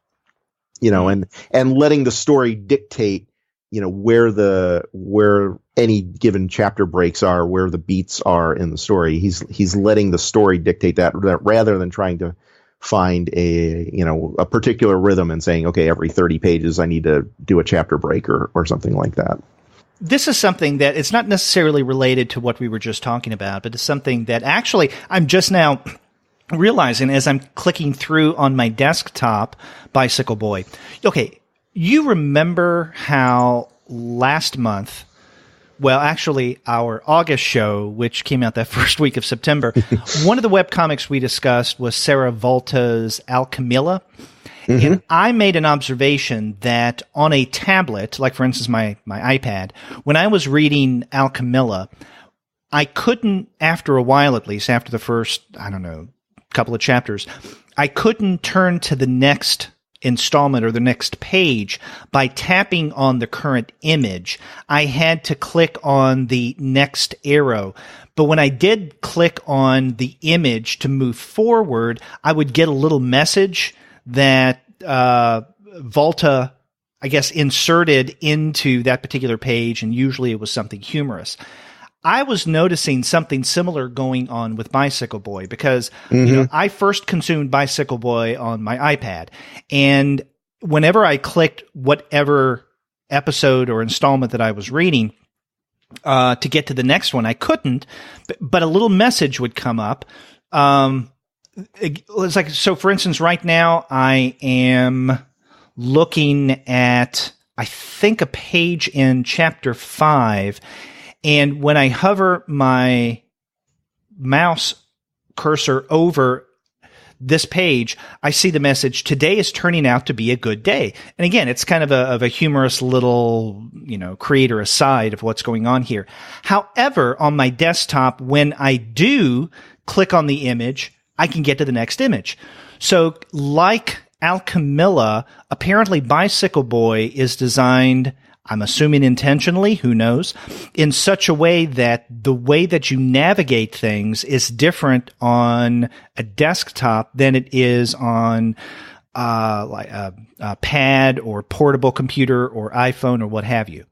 Speaker 2: And letting the story dictate, where any given chapter breaks are, where the beats are in the story. He's letting the story dictate that rather than trying to find a particular rhythm and saying, okay, every 30 pages I need to do a chapter break or something like that.
Speaker 1: This is something that it's not necessarily related to what we were just talking about, but it's something that actually I'm just now realizing as I'm clicking through on my desktop, Bicycle Boy. Okay, you remember how last month, well, actually our August show, which came out that first week of September, one of the webcomics we discussed was Sarah Volta's Alchemilla. Mm-hmm. And I made an observation that on a tablet, like for instance my iPad, when I was reading Alchemilla, I couldn't, after a while at least, after the first, couple of chapters, I couldn't turn to the next installment or the next page by tapping on the current image. I had to click on the next arrow. But when I did click on the image to move forward, I would get a little message that Volta, I guess, inserted into that particular page, and usually it was something humorous. I was noticing something similar going on with Bicycle Boy because I first consumed Bicycle Boy on my iPad, and whenever I clicked whatever episode or installment that I was reading to get to the next one, I couldn't, but a little message would come up. It's like, so for instance, right now I am looking at, I think, a page in chapter 5. And when I hover my mouse cursor over this page, I see the message, today is turning out to be a good day. And again, it's kind of a humorous little, creator aside of what's going on here. However, on my desktop, when I do click on the image, I can get to the next image. So like Alchemilla, apparently Bicycle Boy is designed, I'm assuming intentionally, who knows, in such a way that the way that you navigate things is different on a desktop than it is on like a pad or portable computer or iPhone or what have you.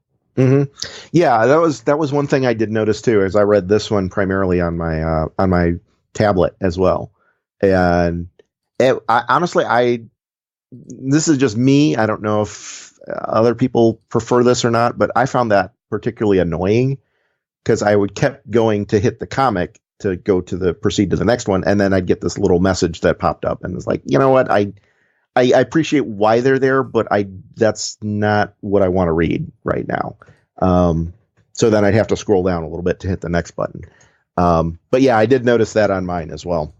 Speaker 2: Yeah, that was one thing I did notice too, as I read this one primarily on my tablet as well. And honestly, this is just me. I don't know if other people prefer this or not, but I found that particularly annoying because I would kept going to hit the comic to go to proceed to the next one, and then I'd get this little message that popped up, and it's like, you know what, I appreciate why they're there, but that's not what I want to read right now. So then I'd have to scroll down a little bit to hit the next button. But yeah, I did notice that on mine as well.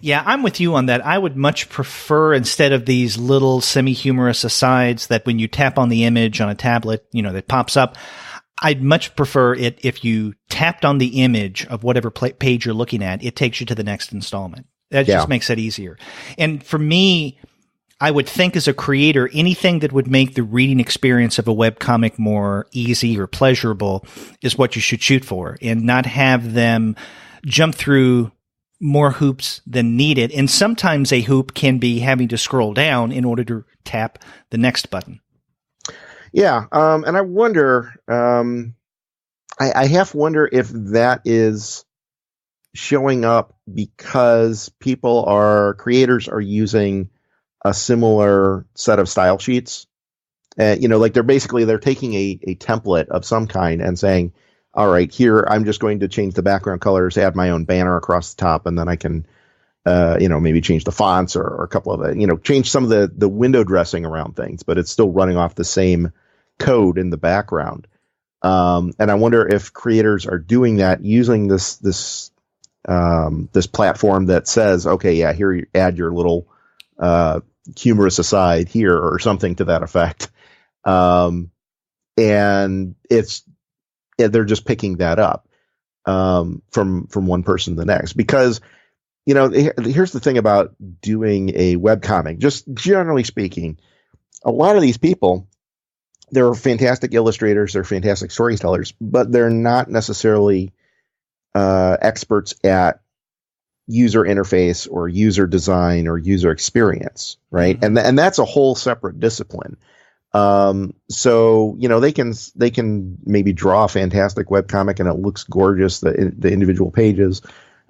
Speaker 1: Yeah, I'm with you on that. I would much prefer, instead of these little semi-humorous asides that when you tap on the image on a tablet, that pops up, I'd much prefer it if you tapped on the image of whatever page you're looking at, it takes you to the next installment. That just makes it easier. And for me, I would think as a creator, anything that would make the reading experience of a webcomic more easy or pleasurable is what you should shoot for, and not have them jump through more hoops than needed. And sometimes a hoop can be having to scroll down in order to tap the next button.
Speaker 2: Yeah. And I wonder, I half wonder if that is showing up because creators are using a similar set of style sheets. Like they're taking a template of some kind and saying, all right, here, I'm just going to change the background colors, add my own banner across the top, and then I can, maybe change the fonts or a couple of it, change some of the window dressing around things, but it's still running off the same code in the background. And I wonder if creators are doing that using this platform that says, okay, yeah, here you add your little humorous aside here or something to that effect. And they're just picking that up from one person to the next, because here's the thing about doing a webcomic. Just generally speaking, a lot of these people, they're fantastic illustrators, they're fantastic storytellers, but they're not necessarily experts at user interface or user design or user experience, right? Mm-hmm. And that's a whole separate discipline. So they can maybe draw a fantastic webcomic and it looks gorgeous, the individual pages,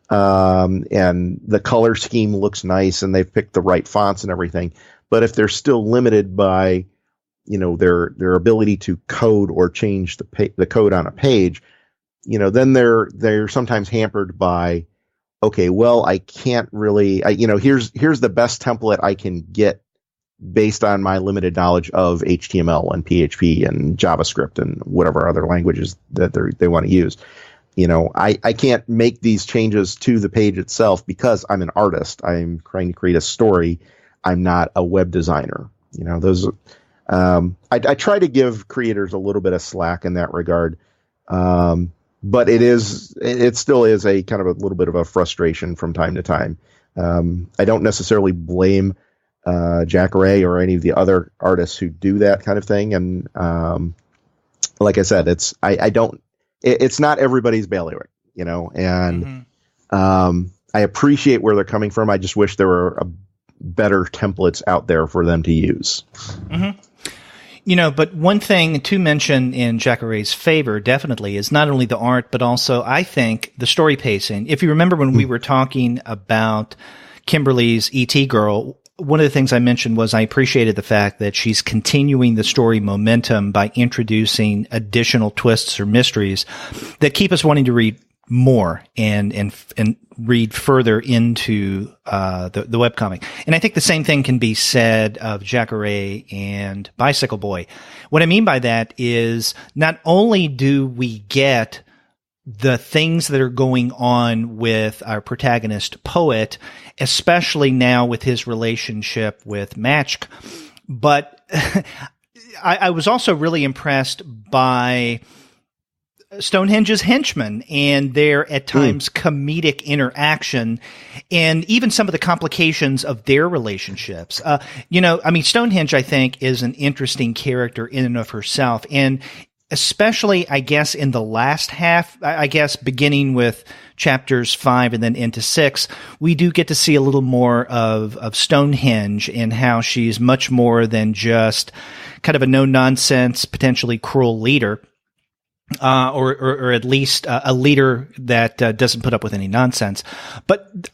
Speaker 2: and the color scheme looks nice and they've picked the right fonts and everything. But if they're still limited by their ability to code or change the code on a page, then they're sometimes hampered by, okay, well, I can't really, here's the best template I can get based on my limited knowledge of HTML and PHP and JavaScript and whatever other languages that they want to use. I can't make these changes to the page itself because I'm an artist. I'm trying to create a story. I'm not a web designer. I try to give creators a little bit of slack in that regard. But it still is a kind of a little bit of a frustration from time to time. I don't necessarily blame Jackarais or any of the other artists who do that kind of thing. And like I said, it's not everybody's bailiwick, and I appreciate where they're coming from. I just wish there were better templates out there for them to use. Mm-hmm.
Speaker 1: But one thing to mention in Jackarais' favor definitely is not only the art, but also, I think, the story pacing. If you remember when we were talking about Kimberly's E.T. Girl, one of the things I mentioned was I appreciated the fact that she's continuing the story momentum by introducing additional twists or mysteries that keep us wanting to read more and read further into the webcomic. And I think the same thing can be said of Jackarais and Bicycle Boy. What I mean by that is not only do we get the things that are going on with our protagonist poet, especially now with his relationship with Matchk, but I was also really impressed by Stonehenge's henchmen and their at times comedic interaction, and even some of the complications of their relationships. Stonehenge, I think, is an interesting character in and of herself, and especially, I guess, in the last half, I guess, beginning with chapters 5 and then into 6, we do get to see a little more of Stonehenge and how she's much more than just kind of a no-nonsense, potentially cruel leader. Or at least a leader that doesn't put up with any nonsense. But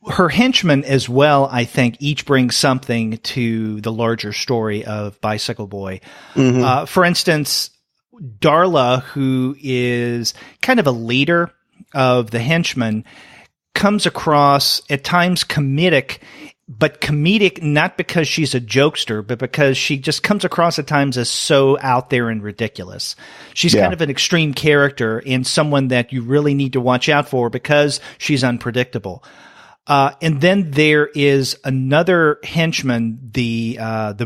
Speaker 1: her henchmen as well, I think, each bring something to the larger story of Bicycle Boy. Mm-hmm. For instance, Darla, who is kind of a leader of the henchmen, comes across at times comedic, but comedic not because she's a jokester, but because she just comes across at times as so out there and ridiculous. She's kind of an extreme character and someone that you really need to watch out for because she's unpredictable. And then there is another henchman, the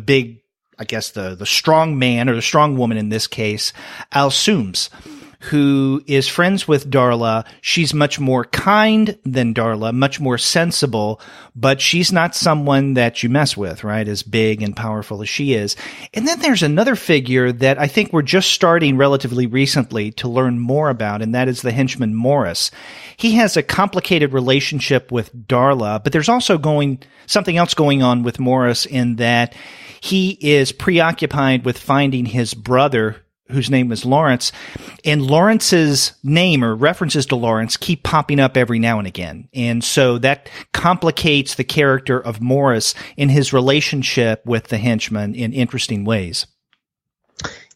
Speaker 1: big, I guess the strong man or the strong woman in this case, Alsooms, who is friends with Darla. She's much more kind than Darla, much more sensible, but she's not someone that you mess with, right? As big and powerful as she is. And then there's another figure that I think we're just starting relatively recently to learn more about, and that is the henchman Morris. He has a complicated relationship with Darla, but there's also something else going on with Morris in that he is preoccupied with finding his brother, whose name is Lawrence, and Lawrence's name or references to Lawrence keep popping up every now and again. And so that complicates the character of Morris in his relationship with the henchman in interesting ways.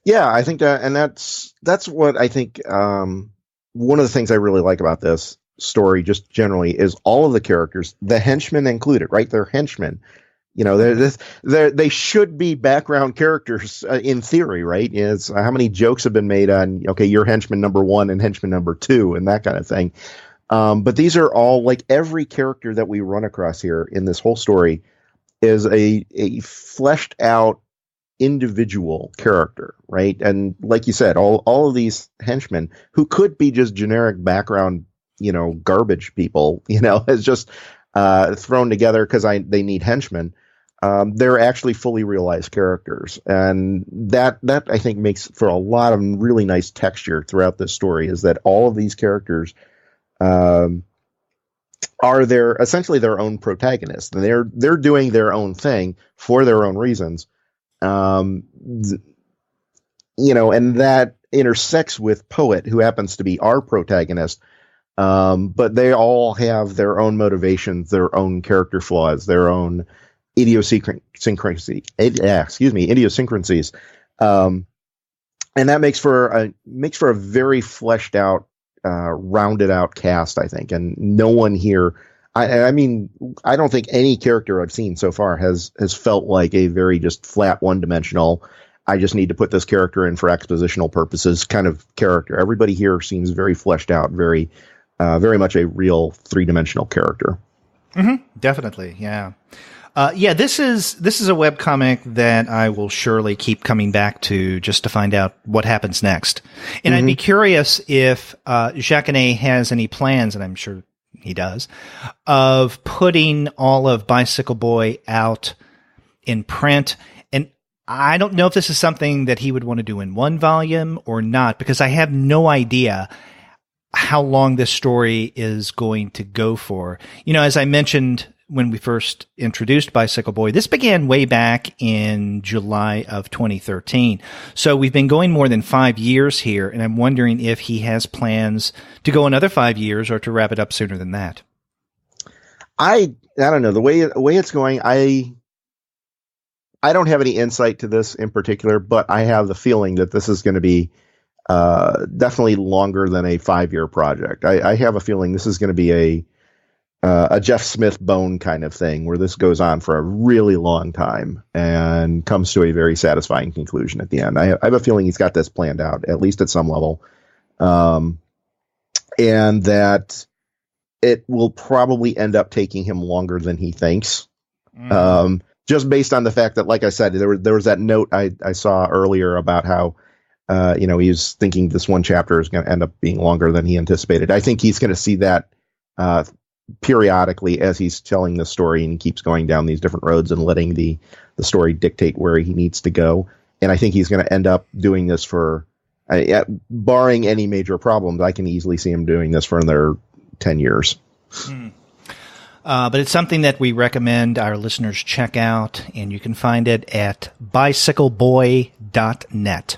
Speaker 2: Yeah, I think that, and that's what I think, one of the things I really like about this story just generally is all of the characters, the henchmen included, right? They're henchmen. You know, they should be background characters in theory, right? It's how many jokes have been made on, okay, you're henchman number 1 and henchman number 2 and that kind of thing. But these are all, like, every character that we run across here in this whole story is a fleshed out individual character, right? And like you said, all of these henchmen who could be just generic background, garbage people, is just thrown together because they need henchmen. They're actually fully realized characters, and that I think makes for a lot of really nice texture throughout this story. Is that all of these characters are essentially their own protagonists, and they're doing their own thing for their own reasons, and that intersects with Poet, who happens to be our protagonist. But they all have their own motivations, their own character flaws, their own idiosyncrasies. And that makes for a very fleshed out, rounded out cast, I think. And no one here, I mean, I don't think any character I've seen so far has felt like a very just flat, one-dimensional, I just need to put this character in for expositional purposes kind of character. Everybody here seems very fleshed out, very much a real three-dimensional character.
Speaker 1: Mm-hmm. Definitely, yeah. This is a webcomic that I will surely keep coming back to just to find out what happens next. And I'd be curious if Jackarais has any plans, and I'm sure he does, of putting all of Bicycle Boy out in print. And I don't know if this is something that he would want to do in one volume or not, because I have no idea how long this story is going to go for. As I mentioned when we first introduced Bicycle Boy, this began way back in July of 2013. So we've been going more than 5 years here, and I'm wondering if he has plans to go another 5 years or to wrap it up sooner than that.
Speaker 2: I don't know. The way it's going, I don't have any insight to this in particular, but I have the feeling that this is going to be definitely longer than a 5-year project. I have a feeling this is going to be a Jeff Smith Bone kind of thing, where this goes on for a really long time and comes to a very satisfying conclusion at the end. I have a feeling he's got this planned out, at least at some level, and that it will probably end up taking him longer than he thinks. Just based on the fact that, like I said, there was that note I saw earlier about how he was thinking this one chapter is going to end up being longer than he anticipated. I think he's going to see that periodically as he's telling the story and keeps going down these different roads and letting the story dictate where he needs to go. And I think he's going to end up doing this for, barring any major problems, I can easily see him doing this for another 10 years.
Speaker 1: But it's something that we recommend our listeners check out, and you can find it at bicycleboy.net.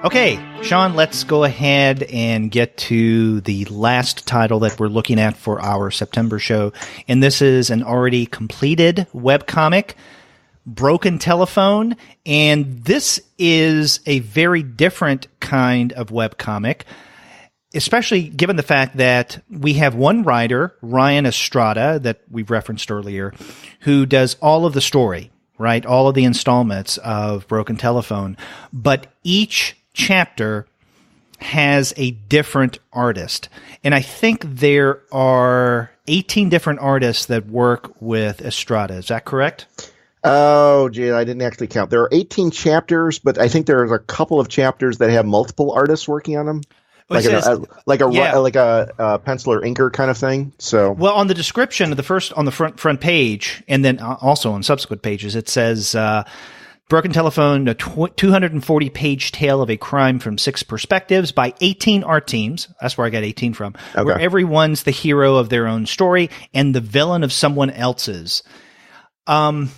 Speaker 1: Okay, Sean, let's go ahead and get to the last title that we're looking at for our September show. And this is an already completed webcomic, Broken Telephone. And this is a very different kind of webcomic, especially given the fact that we have one writer, Ryan Estrada, that we've referenced earlier, who does all of the story, right? All of the installments of Broken Telephone. But each chapter has a different artist. And I think there are 18 different artists that work with Estrada. Is that correct?
Speaker 2: Oh, gee, I didn't actually count. There are 18 chapters, but I think there's a couple of chapters that have multiple artists working on them. Like a pencil or inker kind of thing. So,
Speaker 1: well, on the description of the first, on the front page, and then also on subsequent pages, it says, Broken Telephone, a 240-page tale of a crime from 6 perspectives by 18 art teams. That's where I got 18 from. Okay. Where everyone's the hero of their own story and the villain of someone else's. And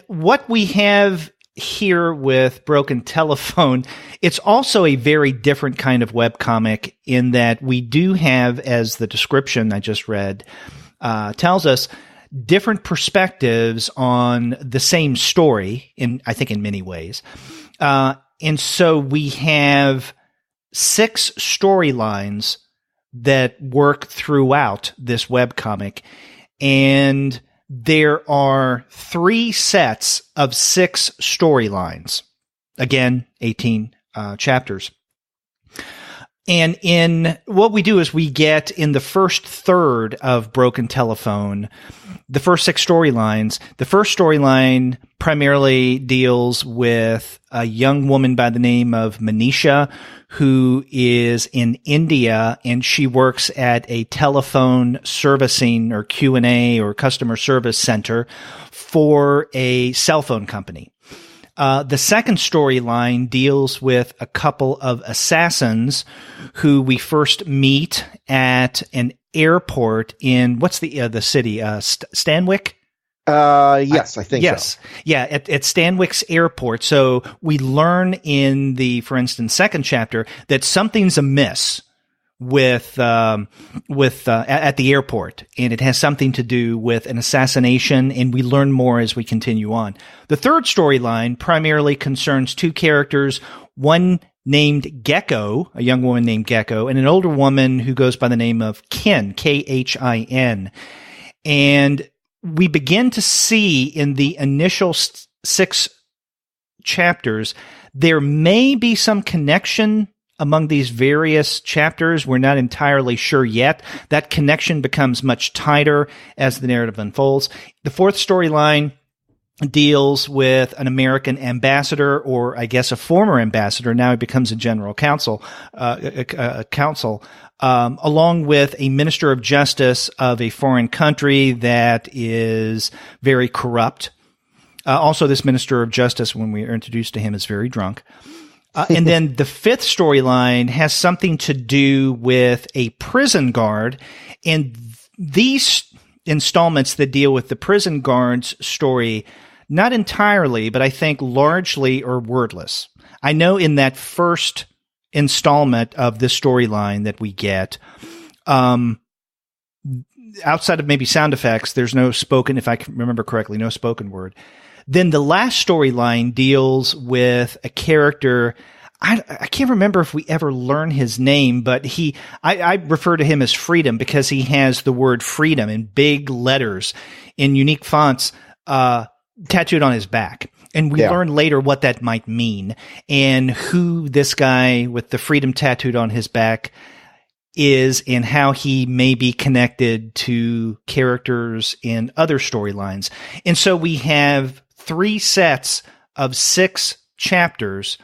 Speaker 1: what we have here with Broken Telephone, it's also a very different kind of webcomic in that we do have, as the description I just read tells us, different perspectives on the same story, I think in many ways. And so we have 6 storylines that work throughout this webcomic. And there are 3 sets of 6 storylines. Again, 18 chapters. And in what we do is we get in the first third of Broken Telephone, the first 6 storylines. The first storyline primarily deals with a young woman by the name of Manisha, who is in India, and she works at a telephone servicing or Q&A or customer service center for a cell phone company. The second storyline deals with a couple of assassins who we first meet at an airport in, what's the city? Stanwick?
Speaker 2: Yes, I think
Speaker 1: yes.
Speaker 2: So.
Speaker 1: Yeah, at Stanwick's airport. So we learn in the, for instance, second chapter that something's amiss with at the airport, and it has something to do with an assassination, and we learn more as we continue on. The third storyline primarily concerns 2 characters, one named Gecko, a young woman named Gecko, and an older woman who goes by the name of Kin, Khin. And we begin to see in the initial 6 chapters, there may be some connection among these various chapters. We're not entirely sure yet. That connection becomes much tighter as the narrative unfolds. The fourth storyline deals with an American ambassador, or I guess a former ambassador. Now he becomes a general counsel, along with a minister of justice of a foreign country that is very corrupt. Also, this minister of justice, when we are introduced to him, is very drunk. And then the fifth storyline has something to do with a prison guard. And these installments that deal with the prison guard's story, not entirely, but I think largely are wordless. I know in that first installment of this storyline that we get, outside of maybe sound effects, there's no spoken, if I can remember correctly, no spoken word. Then the last storyline deals with a character. I can't remember if we ever learn his name, but I refer to him as Freedom because he has the word freedom in big letters in unique fonts tattooed on his back. And we learn later what that might mean and who this guy with the freedom tattooed on his back is and how he may be connected to characters in other storylines. And so we have 3 sets of 6 chapters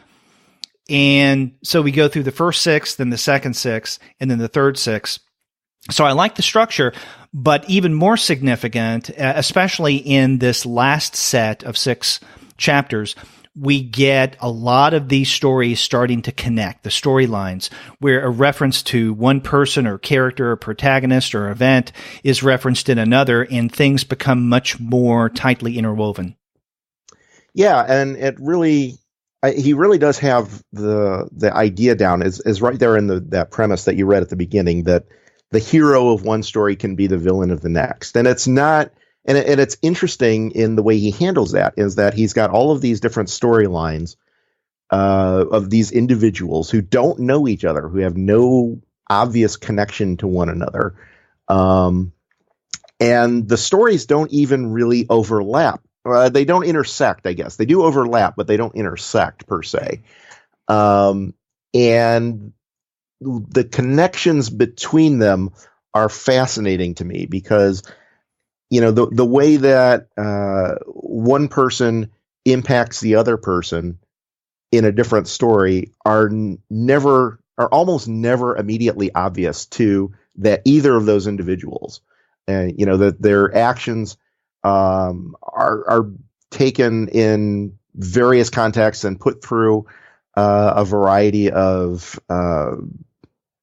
Speaker 1: And so we go through the first 6, then the second 6, and then the third 6. So I like the structure, but even more significant, especially in this last set of 6 chapters, we get a lot of these stories starting to connect, the storylines, where a reference to one person or character or protagonist or event is referenced in another, and things become much more tightly interwoven.
Speaker 2: Yeah, and he really does have the idea down, is right there in that premise that you read at the beginning, that the hero of one story can be the villain of the next. And it's not, and it's interesting in the way he handles that, is that he's got all of these different storylines of these individuals who don't know each other, who have no obvious connection to one another. And the stories don't even really overlap. They don't intersect, I guess. They do overlap, but they don't intersect per se. And the connections between them are fascinating to me because, the way that one person impacts the other person in a different story are almost never immediately obvious to that either of those individuals. And, that their actions are taken in various contexts and put through a variety of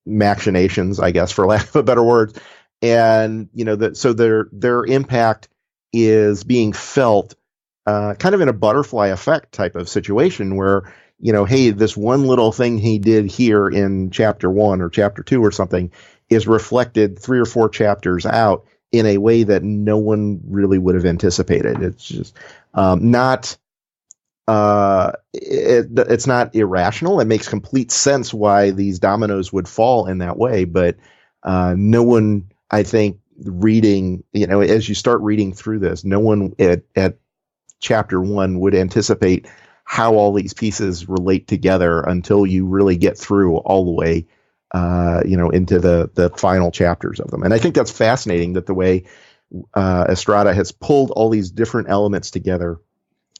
Speaker 2: machinations, I guess, for lack of a better word. And, so their impact is being felt kind of in a butterfly effect type of situation where, hey, this one little thing he did here in chapter 1 or chapter 2 or something is reflected 3 or 4 chapters out in a way that no one really would have anticipated. It's just it's not irrational. It makes complete sense why these dominoes would fall in that way, but no one, I think, reading, as you start reading through this, no one at chapter 1 would anticipate how all these pieces relate together until you really get through all the way into the final chapters of them. And I think that's fascinating, that the way Estrada has pulled all these different elements together,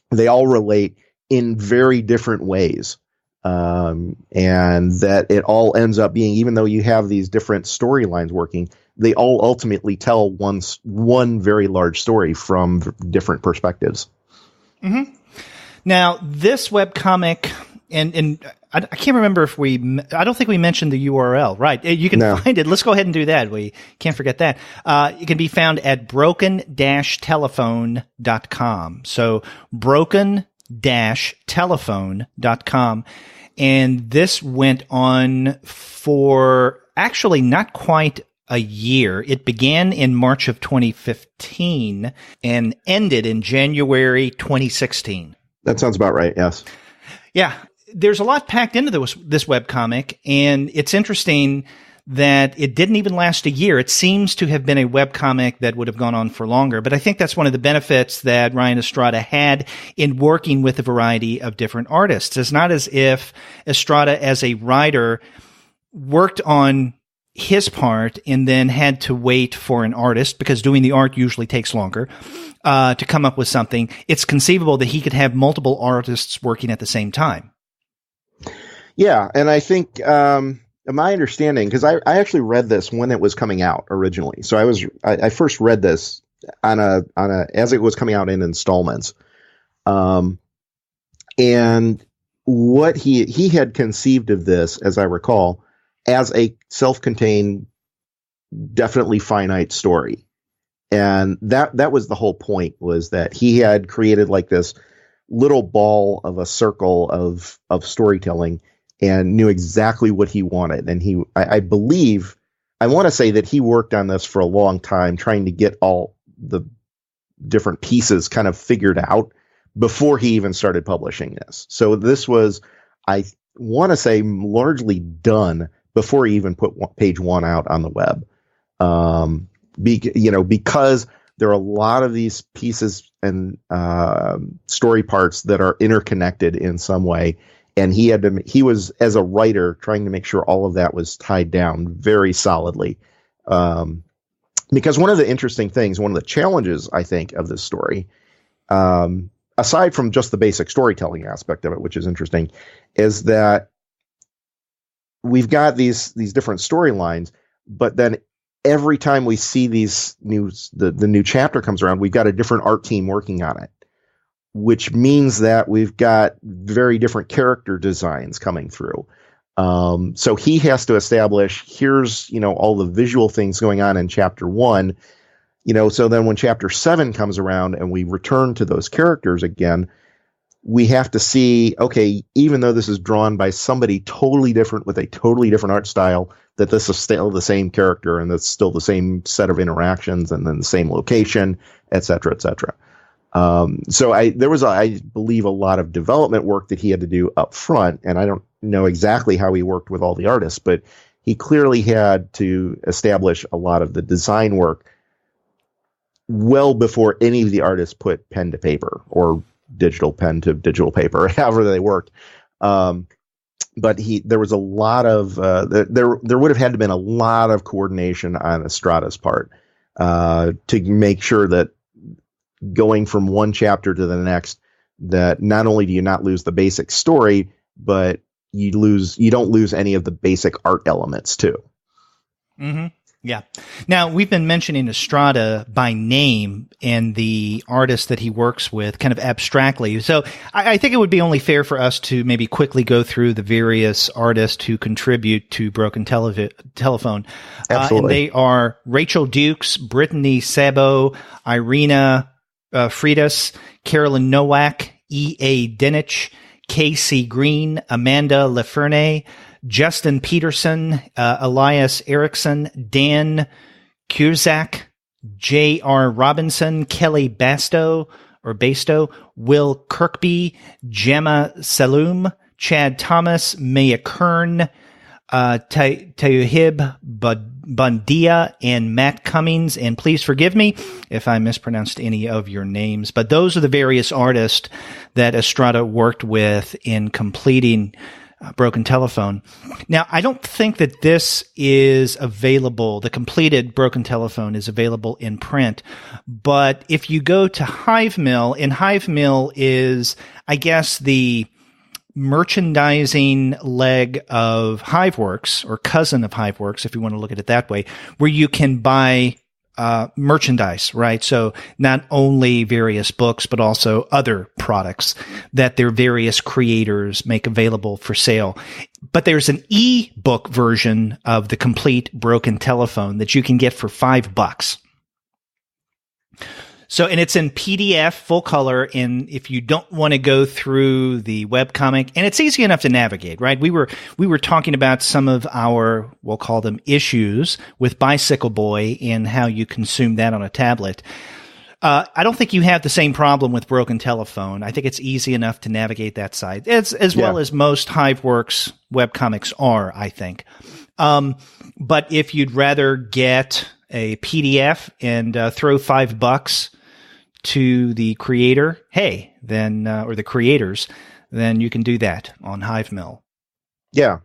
Speaker 2: they all relate in very different ways. And that it all ends up being, even though you have these different storylines working, they all ultimately tell one very large story from different perspectives.
Speaker 1: Mm-hmm. Now, this webcomic, and I can't remember if I don't think we mentioned the URL, right? You can find it. Let's go ahead and do that. We can't forget that. It can be found at broken-telephone.com. So broken-telephone.com. And this went on for actually not quite a year. It began in March of 2015 and ended in January 2016.
Speaker 2: That sounds about right, yes.
Speaker 1: Yeah. There's a lot packed into this webcomic, and it's interesting that it didn't even last a year. It seems to have been a webcomic that would have gone on for longer, but I think that's one of the benefits that Ryan Estrada had in working with a variety of different artists. It's not as if Estrada, as a writer, worked on his part and then had to wait for an artist, because doing the art usually takes longer, to come up with something. It's conceivable that he could have multiple artists working at the same time.
Speaker 2: Yeah, and I think my understanding, because I actually read this when it was coming out originally. So I first read this on a as it was coming out in installments, and what he had conceived of this, as I recall, as a self-contained, definitely finite story. And that was the whole point, was that he had created like this little ball of a circle of storytelling and knew exactly what he wanted. And I believe, I want to say that he worked on this for a long time, trying to get all the different pieces kind of figured out before he even started publishing this. So this was, I want to say, largely done before he even put page 1 out on the web. Because there are a lot of these pieces and story parts that are interconnected in some way. And he was, as a writer, trying to make sure all of that was tied down very solidly. Because one of the interesting things, one of the challenges, I think, of this story, aside from just the basic storytelling aspect of it, which is interesting, is that we've got these different storylines, but then every time we see the new chapter comes around, we've got a different art team working on it, which means that we've got very different character designs coming through. So he has to establish, here's, all the visual things going on in chapter 1, so then when chapter 7 comes around and we return to those characters again, we have to see, okay, even though this is drawn by somebody totally different with a totally different art style, that this is still the same character and that's still the same set of interactions and then the same location, et cetera, et cetera. So there was, I believe, a lot of development work that he had to do up front, and I don't know exactly how he worked with all the artists, but he clearly had to establish a lot of the design work well before any of the artists put pen to paper or digital pen to digital paper, however they worked. But there was a lot of there would have had to been a lot of coordination on Estrada's part to make sure that going from one chapter to the next, that not only do you not lose the basic story, but you don't lose any of the basic art elements too.
Speaker 1: Mm-hmm. Yeah. Now, we've been mentioning Estrada by name and the artist that he works with kind of abstractly. So I think it would be only fair for us to maybe quickly go through the various artists who contribute to Broken Telephone.
Speaker 2: Absolutely.
Speaker 1: And they are Rachel Dukes, Brittany Sabo, Irina Freitas, Carolyn Nowak, E.A. Dinich, Casey Green, Amanda Leferne, Justin Peterson, Elias Erickson, Dan Cusack, J.R. Robinson, Kelly Basto, Will Kirkby, Gemma Saloom, Chad Thomas, Maya Kern, Tayuhib Bundia, and Matt Cummings. And please forgive me if I mispronounced any of your names, but those are the various artists that Estrada worked with in completing Broken Telephone. Now, I don't think that this is available. The completed Broken Telephone is available in print. But if you go to Hivemill, and Hivemill is, I guess, the merchandising leg of Hiveworks, or cousin of Hiveworks, if you want to look at it that way, where you can buy merchandise, right? So not only various books, but also other products that their various creators make available for sale. But there's an e-book version of the complete Broken Telephone that you can get for $5. So, and it's in PDF, full color, and if you don't want to go through the webcomic, and it's easy enough to navigate, right? We were talking about some of our, we'll call them issues with Bicycle Boy and how you consume that on a tablet. I don't think you have the same problem with Broken Telephone. I think it's easy enough to navigate that site, as well as most Hiveworks webcomics are, I think. But if you'd rather get a PDF and throw $5 to the creator, then or the creators, then you can do that on Hivemill.
Speaker 2: Yeah.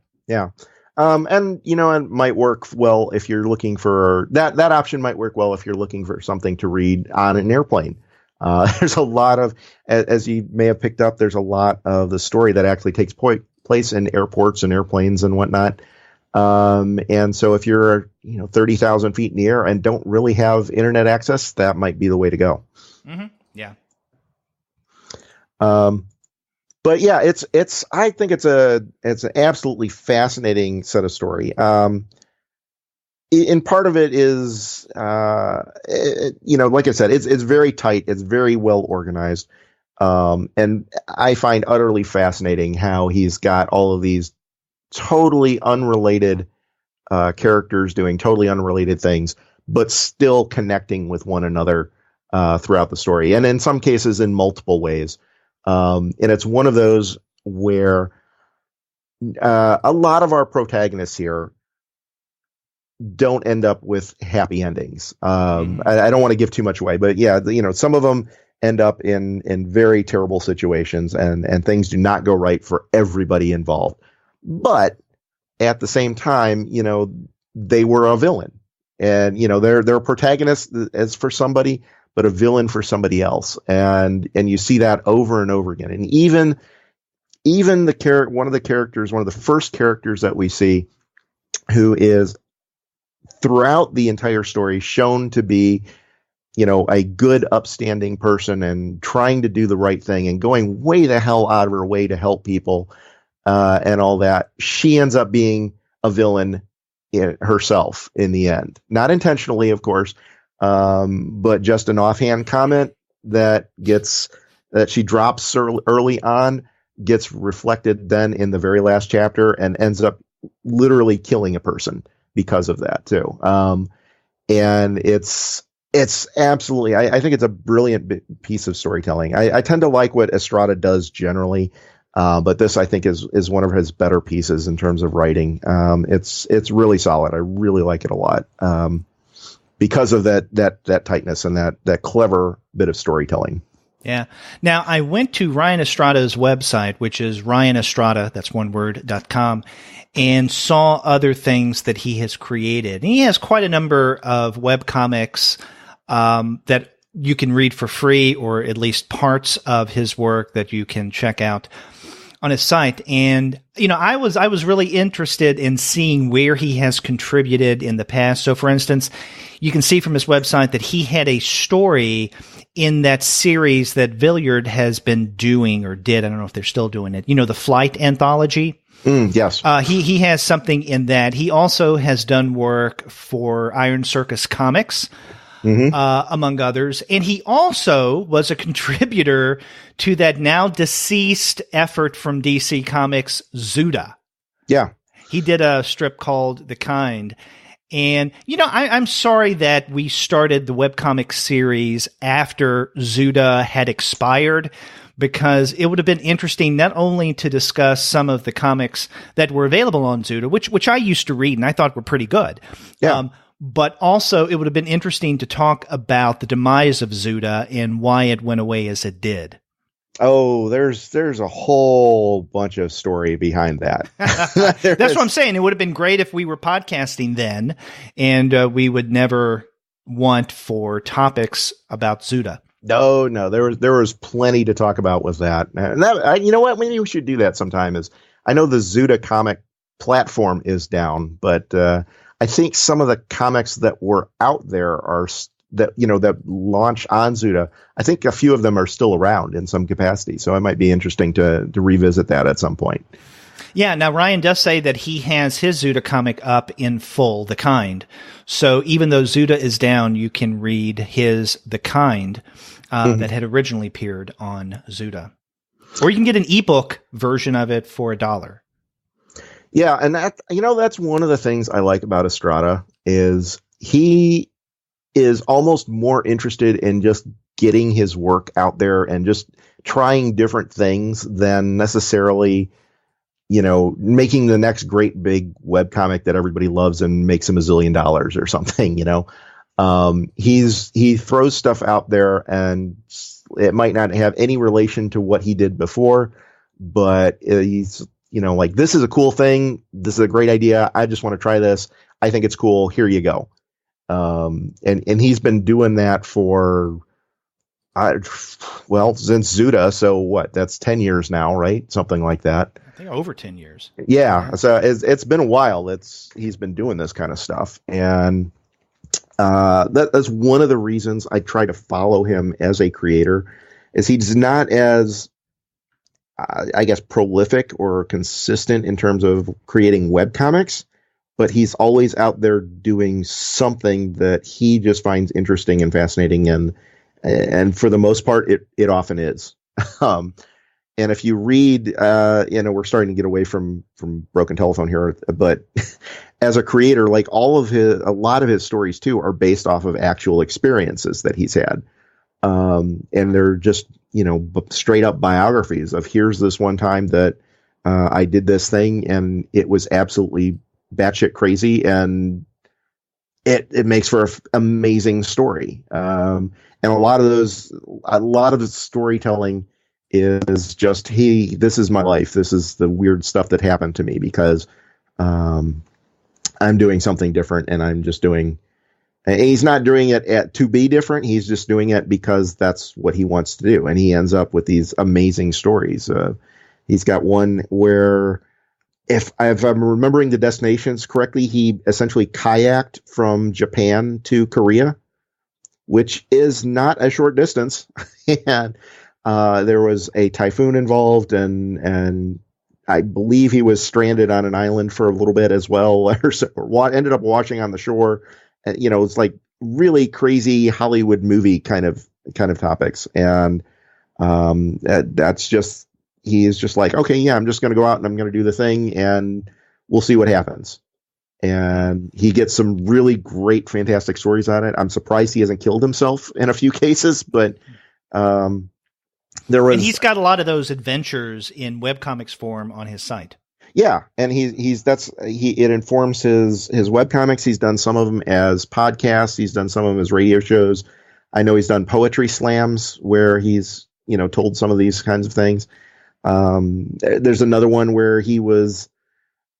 Speaker 2: And it might work well if you're looking for that option might work well if you're looking for something to read on an airplane. There's a lot of, as you may have picked up, there's a lot of the story that actually takes place in airports and airplanes and whatnot. And so if you're, 30,000 feet in the air and don't really have internet access, that might be the way to go.
Speaker 1: Mm-hmm. Yeah.
Speaker 2: But yeah, I think it's an absolutely fascinating set of story. And part of it is, like I said, it's very tight. It's very well organized. And I find utterly fascinating how he's got all of these totally unrelated characters doing totally unrelated things, but still connecting with one another throughout the story, and in some cases in multiple ways. And it's one of those where a lot of our protagonists here don't end up with happy endings. I don't want to give too much away, but yeah, some of them end up in very terrible situations, and things do not go right for everybody involved. But at the same time, they were a villain, and they're a protagonist as for somebody, but a villain for somebody else, and you see that over and over again. And even even one of the first characters that we see, who is throughout the entire story shown to be, a good, upstanding person and trying to do the right thing and going way the hell out of her way to help people, and all that. She ends up being a villain herself in the end. Not intentionally, of course, but just an offhand comment that she drops early on gets reflected then in the very last chapter and ends up literally killing a person because of that too. And it's absolutely, I think it's a brilliant piece of storytelling. I tend to like what Estrada does generally, but this I think is one of his better pieces in terms of writing. It's really solid. I really like it a lot, because of that tightness and that clever bit of storytelling.
Speaker 1: Yeah. Now, I went to Ryan Estrada's website, which is ryanestrada, that's one word, .com, and saw other things that he has created. And he has quite a number of webcomics that you can read for free, or at least parts of his work that you can check out on his site. And, I was really interested in seeing where he has contributed in the past. So, for instance, you can see from his website that he had a story in that series that Villiard has been doing, or did. I don't know if they're still doing it. The Flight anthology.
Speaker 2: Yes.
Speaker 1: He has something in that. He also has done work for Iron Circus Comics, among others. And he also was a contributor to that now deceased effort from DC Comics, Zuda.
Speaker 2: Yeah.
Speaker 1: He did a strip called The Kind. And, I'm sorry that we started the webcomic series after Zuda had expired, because it would have been interesting not only to discuss some of the comics that were available on Zuda, which I used to read and I thought were pretty good.
Speaker 2: Yeah.
Speaker 1: But also it would have been interesting to talk about the demise of Zuda and why it went away as it did.
Speaker 2: Oh, there's a whole bunch of story behind that.
Speaker 1: That's what I'm saying. It would have been great if we were podcasting then, and we would never want for topics about Zuda.
Speaker 2: No, there was plenty to talk about with that. And you know what? Maybe we should do that sometime. I know the Zuda comic platform is down, but I think some of the comics that were out there that launch on Zuda, I think a few of them are still around in some capacity. So it might be interesting to revisit that at some point.
Speaker 1: Yeah. Now, Ryan does say that he has his Zuda comic up in full, The Kind. So even though Zuda is down, you can read his The Kind that had originally appeared on Zuda. Or you can get an ebook version of it for $1.
Speaker 2: Yeah. And that's one of the things I like about Estrada is he is almost more interested in just getting his work out there and just trying different things than necessarily, making the next great big webcomic that everybody loves and makes him $1 zillion or something, he throws stuff out there and it might not have any relation to what he did before, but he's, like, this is a cool thing. This is a great idea. I just want to try this. I think it's cool. Here you go. And he's been doing that for, since Zuda. So what, that's 10 years now, right? Something like that.
Speaker 1: I think over 10 years.
Speaker 2: Yeah. So it's been a while. He's been doing this kind of stuff. And, that's one of the reasons I try to follow him as a creator, is he's not as, I guess, prolific or consistent in terms of creating webcomics, but he's always out there doing something that he just finds interesting and fascinating. And for the most part, it often is. And if you read, we're starting to get away from Broken Telephone here, but as a creator, like a lot of his stories too are based off of actual experiences that he's had. And they're just, straight up biographies of, here's this one time that I did this thing and it was absolutely batshit crazy, and it makes for an amazing story. And a lot of the storytelling is just, hey, this is my life. This is the weird stuff that happened to me because I'm doing something different, and I'm just doing. And he's not doing it to be different. He's just doing it because that's what he wants to do, and he ends up with these amazing stories. He's got one where, if I'm remembering the destinations correctly, he essentially kayaked from Japan to Korea, which is not a short distance. And there was a typhoon involved, and I believe he was stranded on an island for a little bit as well, or ended up washing on the shore. And, it's like really crazy Hollywood movie kind of topics. And that's just, he is just like, okay, yeah, I'm just going to go out and I'm going to do the thing and we'll see what happens. And he gets some really great, fantastic stories on it. I'm surprised he hasn't killed himself in a few cases, but there was.
Speaker 1: And he's got a lot of those adventures in webcomics form on his site.
Speaker 2: Yeah, and it informs his webcomics. He's done some of them as podcasts. He's done some of them as radio shows. I know he's done poetry slams where he's told some of these kinds of things. There's another one where he was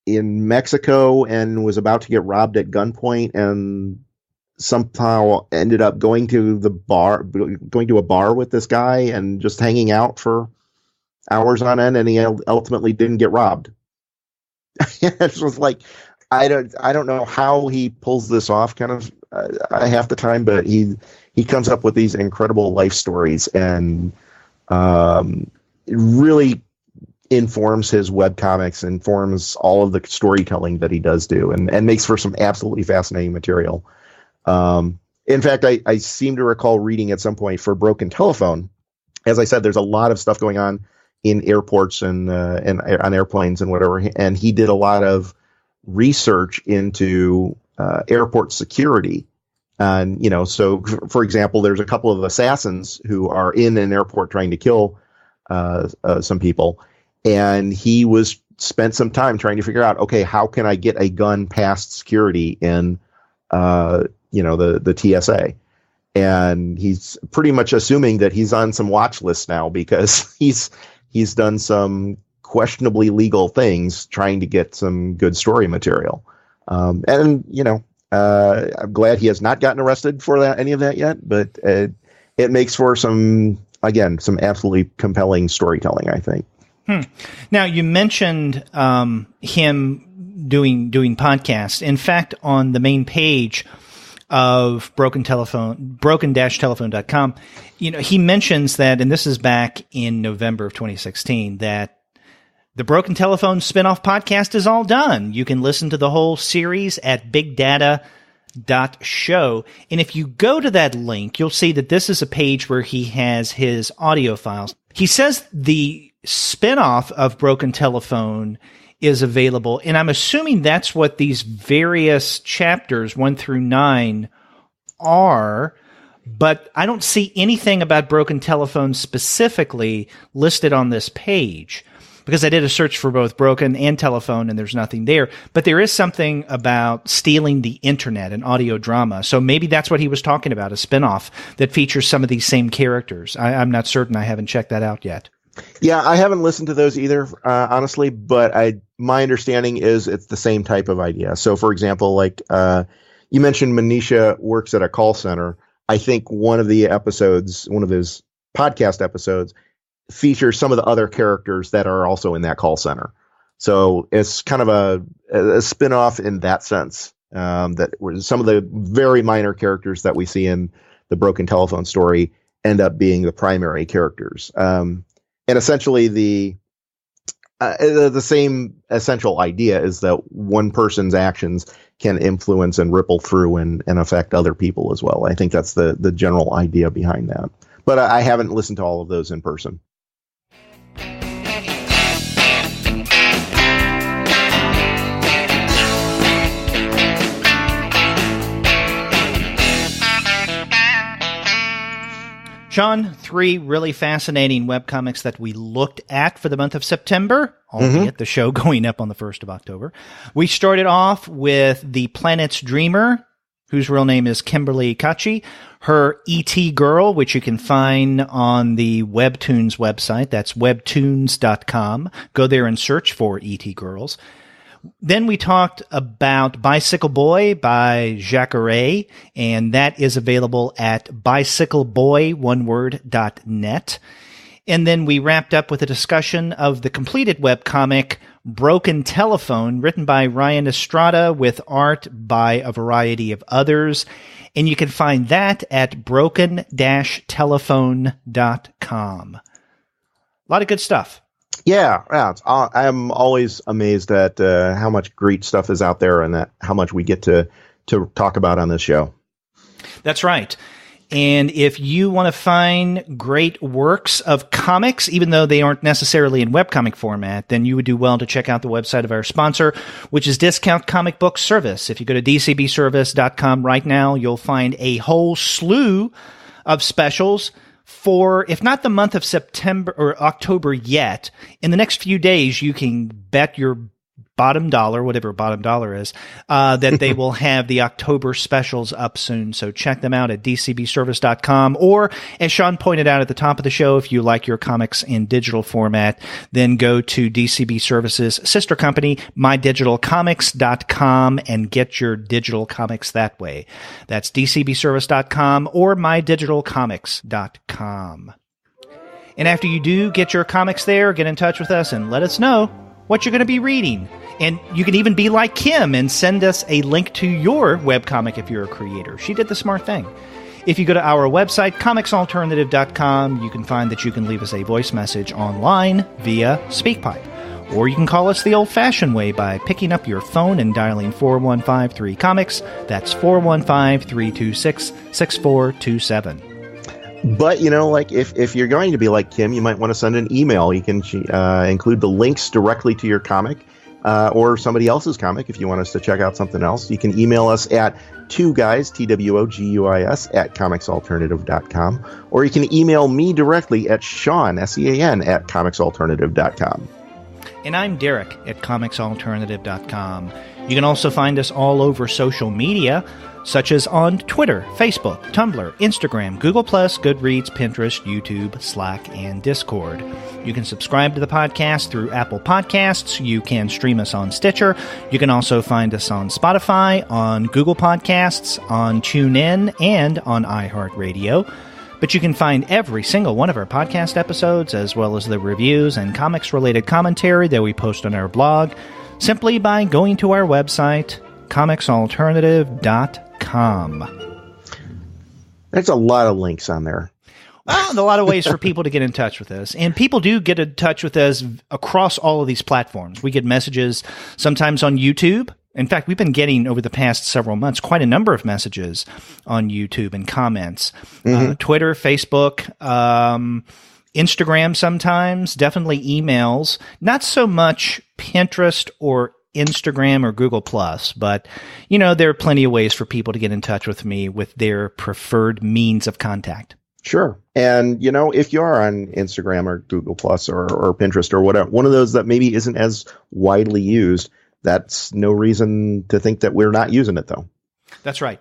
Speaker 2: in Mexico and was about to get robbed at gunpoint and somehow ended up going to a bar with this guy and just hanging out for hours on end, and he ultimately didn't get robbed. It was like, I don't know how he pulls this off kind of half the time, but he comes up with these incredible life stories, and it really informs his webcomics, informs all of the storytelling that he does do, and makes for some absolutely fascinating material. In fact, I seem to recall reading at some point for Broken Telephone, as I said, there's a lot of stuff going on in airports and on airplanes and whatever. And he did a lot of research into airport security. And, so for example, there's a couple of assassins who are in an airport trying to kill some people. And he spent some time trying to figure out, okay, how can I get a gun past security in, the TSA? And he's pretty much assuming that he's on some watch lists now because he's done some questionably legal things trying to get some good story material. I'm glad he has not gotten arrested for any of that yet, but it makes for some absolutely compelling storytelling, I think.
Speaker 1: Now, you mentioned him doing podcasts. In fact, on the main page of broken-telephone.com, he mentions that, and this is back in November of 2016, that the Broken Telephone spinoff podcast is all done. You can listen to the whole series at bigdata.show. And if you go to that link, you'll see that this is a page where he has his audio files. He says the spinoff of Broken Telephone is available, and I'm assuming that's what these various chapters 1 through 9 are, but I don't see anything about Broken Telephone specifically listed on this page, because I did a search for both Broken and Telephone, and there's nothing there. But there is something about stealing the internet, an audio drama. So maybe that's what he was talking about, a spinoff that features some of these same characters. I'm not certain. I haven't checked that out yet.
Speaker 2: Yeah, I haven't listened to those either, honestly, but my understanding is it's the same type of idea. So, for example, like you mentioned Manisha works at a call center. I think one of his podcast episodes, features some of the other characters that are also in that call center. So it's kind of a spin-off in that sense, that some of the very minor characters that we see in the Broken Telephone story end up being the primary characters. And essentially the same essential idea is that one person's actions can influence and ripple through and affect other people as well. I think that's the general idea behind that. But I haven't listened to all of those in person.
Speaker 1: Sean, 3 really fascinating webcomics that we looked at for the month of September, albeit the show going up on the 1st of October. We started off with The Planet's Dreamer, whose real name is Kimberly Kotschi, her E.T. Girl, which you can find on the Webtoons website. That's webtoons.com. Go there and search for E.T. Girls. Then we talked about Bicycle Boy by Jackarais, and that is available at bicycleboy.net. And then we wrapped up with a discussion of the completed webcomic, Broken Telephone, written by Ryan Estrada with art by a variety of others. And you can find that at broken-telephone.com. A lot of good stuff.
Speaker 2: Yeah. I'm always amazed at how much great stuff is out there and how much we get to talk about on this show.
Speaker 1: That's right. And if you want to find great works of comics, even though they aren't necessarily in webcomic format, then you would do well to check out the website of our sponsor, which is Discount Comic Book Service. If you go to dcbservice.com right now, you'll find a whole slew of specials for, if not the month of September or October yet, in the next few days, you can bet your bottom dollar, whatever bottom dollar is, that they will have the October specials up soon. So check them out at dcbservice.com. Or, as Sean pointed out at the top of the show, if you like your comics in digital format, then go to DCB Services' sister company, mydigitalcomics.com, and get your digital comics that way. That's dcbservice.com or mydigitalcomics.com. And after you do get your comics there, get in touch with us and let us know what you're going to be reading. And you can even be like Kim and send us a link to your webcomic if you're a creator. She did the smart thing. If you go to our website, comicsalternative.com, you can find that you can leave us a voice message online via SpeakPipe. Or you can call us the old-fashioned way by picking up your phone and dialing 4153-COMICS. That's 415-326-6427.
Speaker 2: But, if you're going to be like Kim, you might want to send an email. You can include the links directly to your comic or somebody else's comic if you want us to check out something else. You can email us at twoguys, TWOGUIS, at comicsalternative.com. Or you can email me directly at Sean, SEAN, at comicsalternative.com.
Speaker 1: And I'm Derek at comicsalternative.com. You can also find us all over social media, such as on Twitter, Facebook, Tumblr, Instagram, Google+, Goodreads, Pinterest, YouTube, Slack, and Discord. You can subscribe to the podcast through Apple Podcasts. You can stream us on Stitcher. You can also find us on Spotify, on Google Podcasts, on TuneIn, and on iHeartRadio. But you can find every single one of our podcast episodes, as well as the reviews and comics-related commentary that we post on our blog, simply by going to our website, comicsalternative.com.
Speaker 2: There's a lot of links on there.
Speaker 1: Well, a lot of ways for people to get in touch with us. And people do get in touch with us across all of these platforms. We get messages sometimes on YouTube. In fact, we've been getting, over the past several months, quite a number of messages on YouTube and comments. Twitter, Facebook, Instagram sometimes, definitely emails. Not so much Pinterest or Instagram or Google+, but, there are plenty of ways for people to get in touch with me with their preferred means of contact.
Speaker 2: Sure. And, if you are on Instagram or Google+ or Pinterest or whatever, one of those that maybe isn't as widely used, that's no reason to think that we're not using it, though.
Speaker 1: That's right.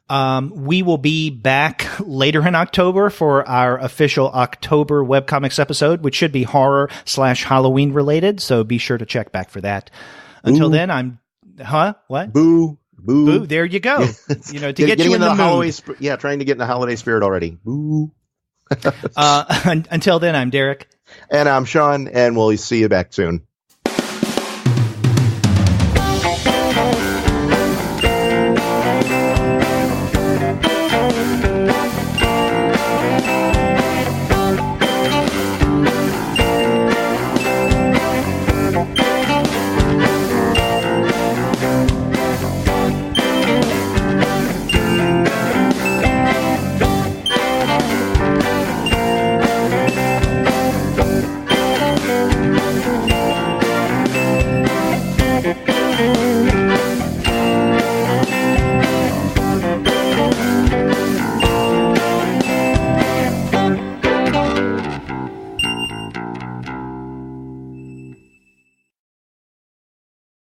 Speaker 1: We will be back later in October for our official October webcomics episode, which should be horror/Halloween related. So be sure to check back for that. Until then, I'm... Huh? What?
Speaker 2: Boo.
Speaker 1: Boo. There you go. To get you in the mood.
Speaker 2: Trying to get in the holiday spirit already. Boo.
Speaker 1: Until then, I'm Derek.
Speaker 2: And I'm Sean, and we'll see you back soon.